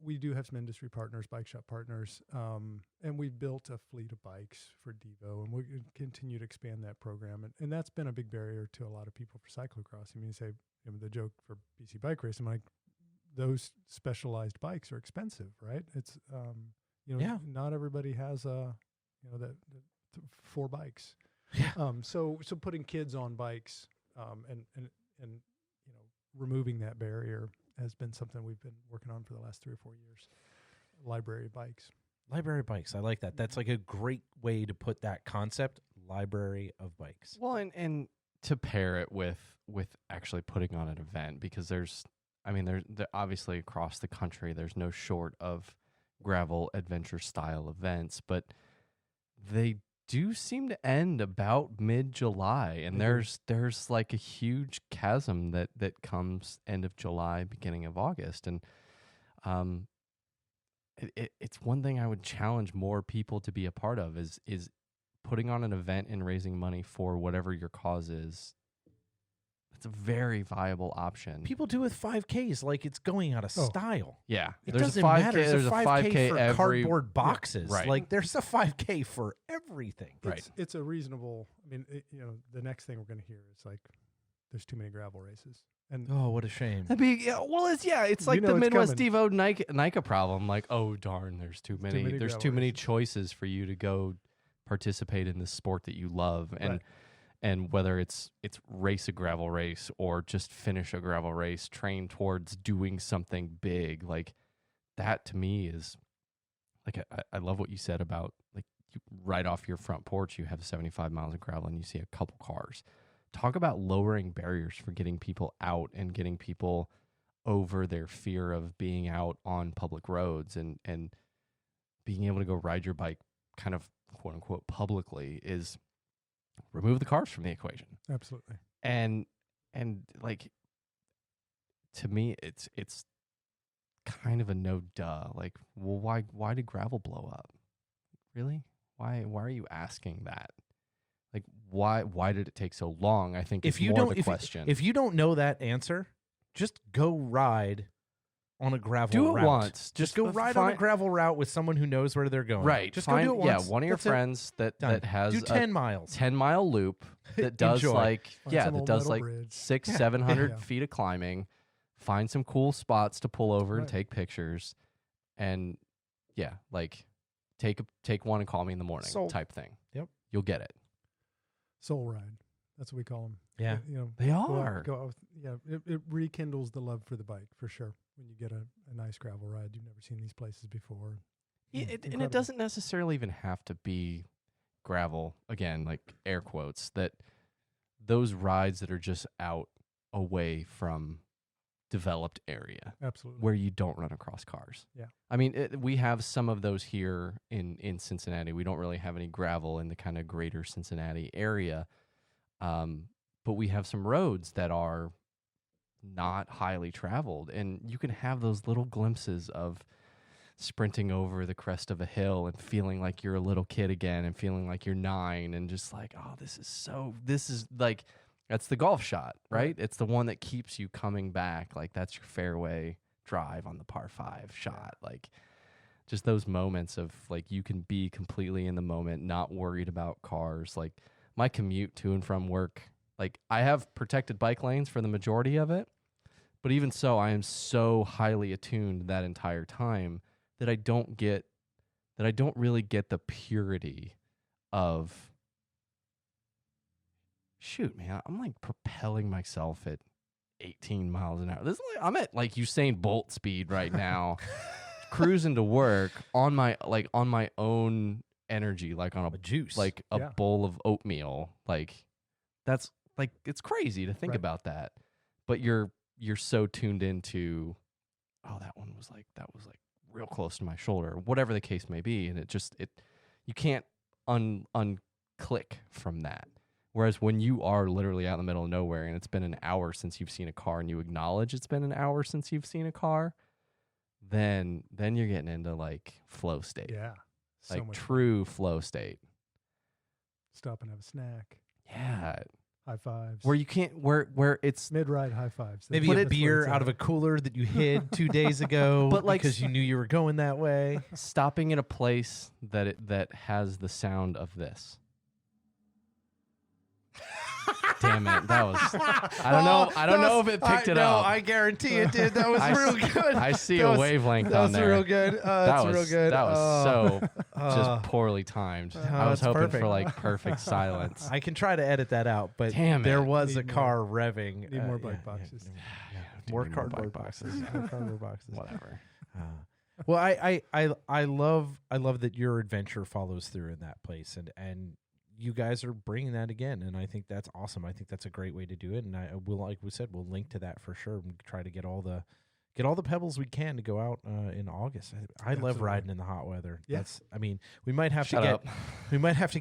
we do have some industry partners, bike shop partners, and we've built a fleet of bikes for Devo, and we continue to expand that program. And that's been a big barrier to a lot of people for cyclocross. I mean, you say, the joke for BC Bike Race, I'm like, those specialized bikes are expensive, right? It's, not everybody has that 4 bikes. Yeah. So putting kids on bikes, and removing that barrier has been something we've been working on for the last 3 or 4 years. Library bikes. Library bikes. I like that. That's like a great way to put that concept. Library of bikes. Well, and to pair it with actually putting on an event, because there's obviously across the country, there's no short of gravel adventure style events, but they do seem to end about mid-July, and there's like a huge chasm that comes end of July, beginning of August, and it's one thing I would challenge more people to be a part of is putting on an event and raising money for whatever your cause is. It's a very viable option. People do with 5Ks like it's going out of style. Yeah. It There's doesn't a 5K, matter. There's a 5K for every cardboard boxes. right. Like there's a 5K for everything. Right. It's a reasonable. I mean, the next thing we're going to hear is like, there's too many gravel races. And Oh, what a shame. That'd be, it's like the Midwest Devo Nike problem. Like, oh darn, there's too many gravel many races. choices for you to go participate in this sport that you love, and Right. and whether it's race a gravel race or just finish a gravel race, train towards doing something big, like that to me is like I love what you said about like you, right off your front porch you have 75 miles of gravel and you see a couple cars. Talk about lowering barriers for getting people out and getting people over their fear of being out on public roads, and being able to go ride your bike kind of quote unquote publicly is remove the cars from the equation. Absolutely. And like to me it's kind of a no duh. Like, well, why did gravel blow up? Really? Why are you asking that? Like, why did it take so long? I think If is you more don't, the question. if you don't know that answer, just go ride on a gravel Do route. it once. Just go ride on a gravel route with someone who knows where they're going. Right. Just Find, go do it once. Yeah, one of your That's it. friends that Done. has do a 10 miles. 10-mile loop that does Enjoy. like Find some that old does metal like bridge. 600-700 Yeah. feet of climbing. Find some cool spots to pull over and Right. take pictures, and like take one and call me in the morning Sold. type thing. Yep. You'll get it. Soul ride. That's what we call them. Yeah. They go out- are. Go out with, it rekindles the love for the bike for sure. When you get a nice gravel ride, you've never seen these places before. Yeah, and it Incredible. doesn't necessarily even have to be gravel. Again, like air quotes, that those rides that are just out away from developed area Absolutely. where you don't run across cars. Yeah. I mean, we have some of those here in Cincinnati. We don't really have any gravel in the kind of greater Cincinnati area. But we have some roads that are not highly traveled, and you can have those little glimpses of sprinting over the crest of a hill and feeling like you're a little kid again and feeling like you're 9 and just like, oh, this is like, that's the golf shot, right? It's the one that keeps you coming back. Like that's your fairway drive on the par 5 shot. Like just those moments of like, you can be completely in the moment, not worried about cars. Like my commute to and from work, like I have protected bike lanes for the majority of it, but even so, I am so highly attuned that entire time that I don't really get the purity of, shoot, man, I'm like propelling myself at 18 miles an hour. I'm at like Usain Bolt speed right now, cruising to work on my own energy, like on a juice, like a bowl of oatmeal. Like that's like, it's crazy to think Right. about that, but you're so tuned into, oh, that was like real close to my shoulder, whatever the case may be, and you can't unclick from that. Whereas when you are literally out in the middle of nowhere and it's been an hour since you've seen a car and you acknowledge it's been an hour since you've seen a car, then you're getting into like flow state. Yeah. So like much true flow state. stop and have a snack. Yeah. high fives. where you can't where it's mid-ride high fives. Maybe a beer out of a cooler that you hid 2 days ago, But, like, because you knew you were going that way. stopping in a place that has the sound of this. Damn it, that was. I don't know if it picked it up. I guarantee it did. That was real good. I see That a was- wavelength That on there. was real good. That's real good. That was so Oh. just poorly timed. I was that's hoping perfect. for like perfect silence. I can try to edit that out, but Damn there it. was a Need car revving. Need more bike boxes. More Need cardboard bike boxes. More cardboard boxes. Whatever. Well, I love that your adventure follows through in that place, and you guys are bringing that again, and I think that's awesome. I think that's a great way to do it, and I will, like we said, we'll link to that for sure and try to get all the pebbles we can to go out in August. I love Absolutely. riding in the hot weather. Yeah. That's, I mean, we might have Shut to up.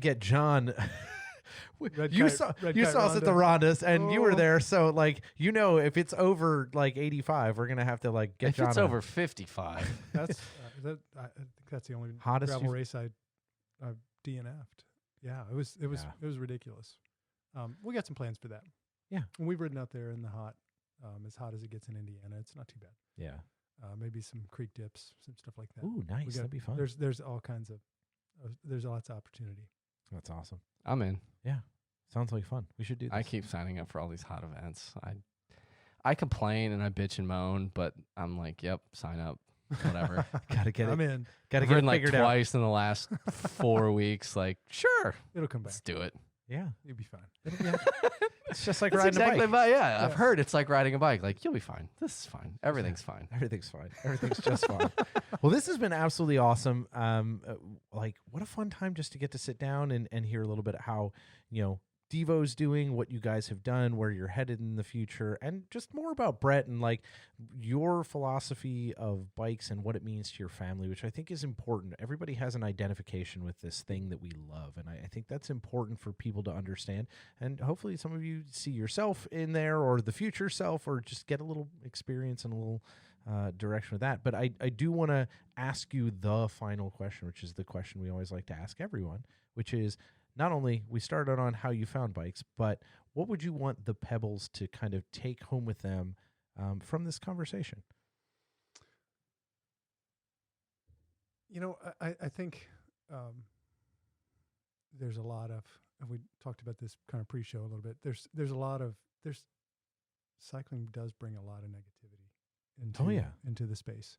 get John. Red You Kite- saw Red you Kite saw us at the Rondas, and you were Oh. there. So like, if it's over like 85, we're gonna have to like get If John it's a- over 55, That's I think that's the only Hottest gravel you've- race I've DNF'd. Yeah, it was ridiculous. We got some plans for that. Yeah. And we've ridden out there in the hot, as hot as it gets in Indiana. It's not too bad. Yeah. Maybe some creek dips, some stuff like that. Ooh, nice. We got- That'd be fun. There's all kinds of there's lots of opportunity. That's awesome. I'm in. Sounds like fun. We should do this. I keep signing up for all these hot events. I complain and I bitch and moan, but I'm like, yep, sign up, whatever. gotta get I'm it. in. Gotta I've get it ridden like figured out. twice in the last 4 weeks. Like, sure, It'll come back. let's do it. Yeah. You'll be fine. It's just like That's riding exactly a bike. yeah, I've Yeah. heard it's like riding a bike. Like, you'll be fine. This is fine. Everything's fine. Everything's fine. Everything's just fine. Well, this has been absolutely awesome. Like, what a fun time just to get to sit down and hear a little bit how, Devo's doing, what you guys have done, where you're headed in the future, and just more about Brett and like your philosophy of bikes and what it means to your family, which I think is important. Everybody has an identification with this thing that we love, and I think that's important for people to understand. And hopefully some of you see yourself in there, or the future self, or just get a little experience and a little direction with that. But I do want to ask you the final question, which is the question we always like to ask everyone, which is, not only we started on how you found bikes, but what would you want the Pebbles to kind of take home with them from this conversation? I think there's a lot of, and we talked about this kind of pre-show a little bit. There's cycling does bring a lot of negativity into the space.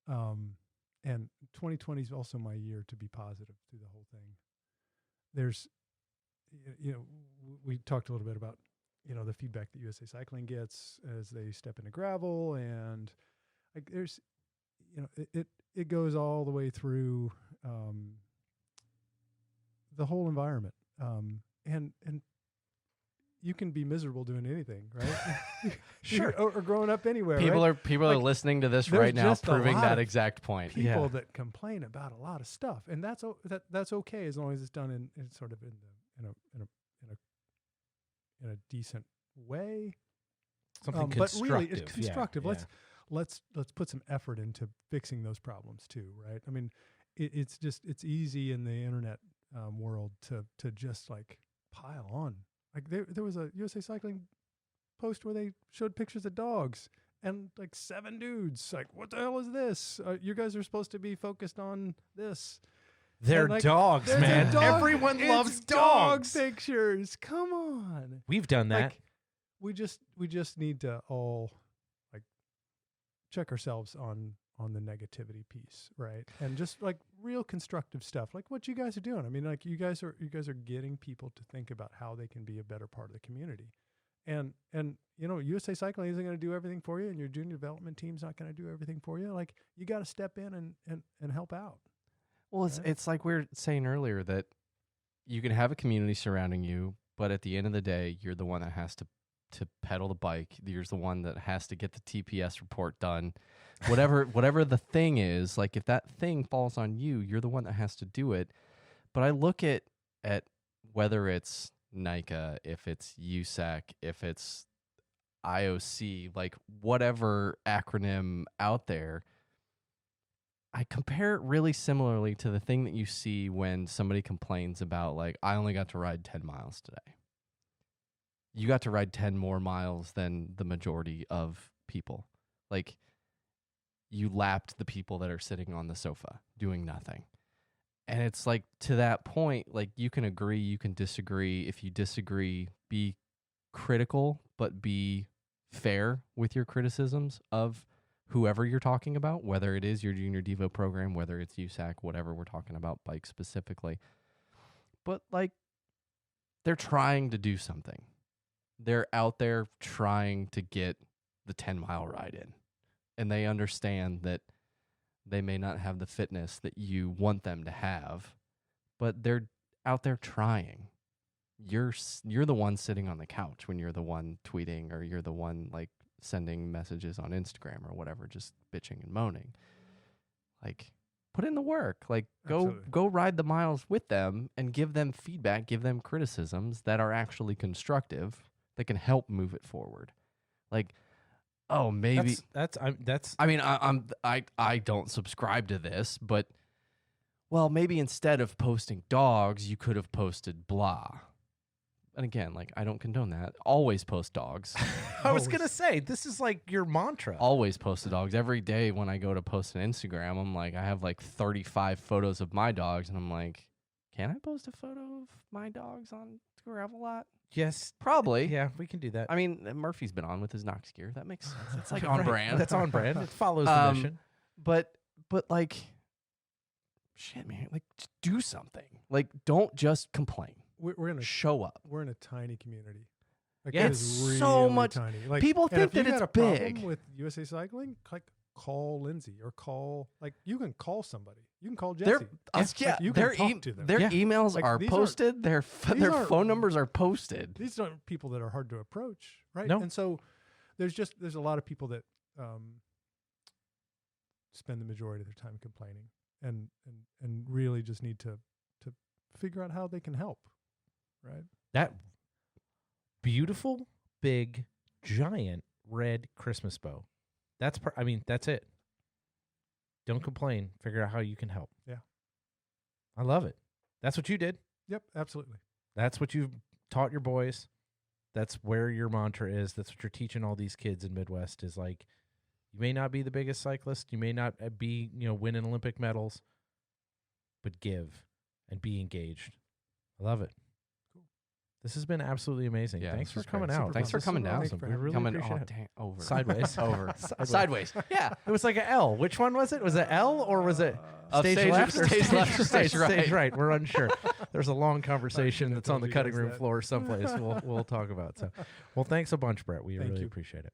And 2020 is also my year to be positive through the whole thing. There's, we talked a little bit about, the feedback that USA Cycling gets as they step into gravel, and like there's, it goes all the way through the whole environment. And you can be miserable doing anything, right? Sure. or growing up anywhere. People right? are Like, listening to this there's right now, just a proving lot that of exact point. people Yeah. that complain about a lot of stuff, and that's okay as long as it's done in sort of in a decent way. Something but really, it's constructive. constructive. Yeah. Let's put some effort into fixing those problems too, right? I mean, it's easy in the internet world to just like pile on. Like there was a USA Cycling post where they showed pictures of dogs, and like 7 dudes like, what the hell is this? You guys are supposed to be focused on this. They're And, like, dogs, there's a man. dog- Everyone it's loves dog dogs. pictures. Come on. We've done that. Like, we just need to all like check ourselves on the negativity piece, right? And just like real constructive stuff, like what you guys are doing. I mean, like you guys are getting people to think about how they can be a better part of the community. And USA Cycling isn't going to do everything for you, and your junior development team's not going to do everything for you. Like, you got to step in and help out. Well, Right? it's like we were saying earlier that you can have a community surrounding you, but at the end of the day, you're the one that has to pedal the bike. You're the one that has to get the TPS report done. Whatever the thing is, like if that thing falls on you, you're the one that has to do it. But I look at whether it's NICA, if it's USAC, if it's IOC, like whatever acronym out there, I compare it really similarly to the thing that you see when somebody complains about, like, I only got to ride 10 miles today. you got to ride 10 more miles than the majority of people. Like, you lapped the people that are sitting on the sofa doing nothing. And it's like, to that point, like, you can agree, you can disagree. If you disagree, be critical, but be fair with your criticisms of whoever you're talking about, whether it is your junior Devo program, whether it's USAC, whatever we're talking about, bikes specifically. But, like, they're trying to do something. They're out there trying to get the 10-mile ride in. And they understand that they may not have the fitness that you want them to have, but they're out there trying. You're the one sitting on the couch when you're the one tweeting, or you're the one, like, sending messages on Instagram or whatever, just bitching and moaning. Like, put in the work. Like, go ride the miles with them and give them feedback, give them criticisms that are actually constructive, that can help move it forward. Like, oh, maybe I mean, I don't subscribe to this, but, well, maybe instead of posting dogs, you could have posted blah. And again, like, I don't condone that. Always post dogs. I was going to say, this is like your mantra. Always post the dogs. Every day when I go to post an Instagram, I'm like, I have like 35 photos of my dogs, and I'm like, can I post a photo of my dogs on gravel lot? Yes. Probably. Yeah, we can do that. I mean, Murphy's been on with his Knox gear. That makes sense. It's like on brand. That's on brand. It follows the mission. But like, shit, man, like, just do something. Like, don't just complain. We're in a show up. We're in a tiny community. Like, Yeah, it it's is really so much. tiny. Like, People and think if you that it's got a problem big. with USA Cycling, like, call Lindsay or call, like, you can call somebody. You can call Jesse. You can talk to them. Their emails Like, are these posted. Their aren't- phone numbers are posted. These aren't people that are hard to approach, right? No. And so there's a lot of people that spend the majority of their time complaining and really just need to figure out how they can help, right? That beautiful, big, giant red Christmas bow. That's that's it. Don't complain. Figure out how you can help. Yeah. I love it. That's what you did. Yep, absolutely. That's what you've taught your boys. That's where your mantra is. That's what you're teaching all these kids in Midwest, is like, you may not be the biggest cyclist. You may not be, winning Olympic medals, but give and be engaged. I love it. Cool. This has been absolutely amazing. Yeah, Thanks this for was coming great. out. Thanks for This is coming down. awesome. We really Coming appreciate it. over. Sideways. Over. Sideways. Yeah. It was like an L. Which one was it? Was it L or was it stage stage- left or stage left or stage right. Stage right. We're unsure. There's a long conversation I that's on told the you cutting guys room that. floor someplace. We'll talk about. So, well, thanks a bunch, Brett. We Thank really you. appreciate it.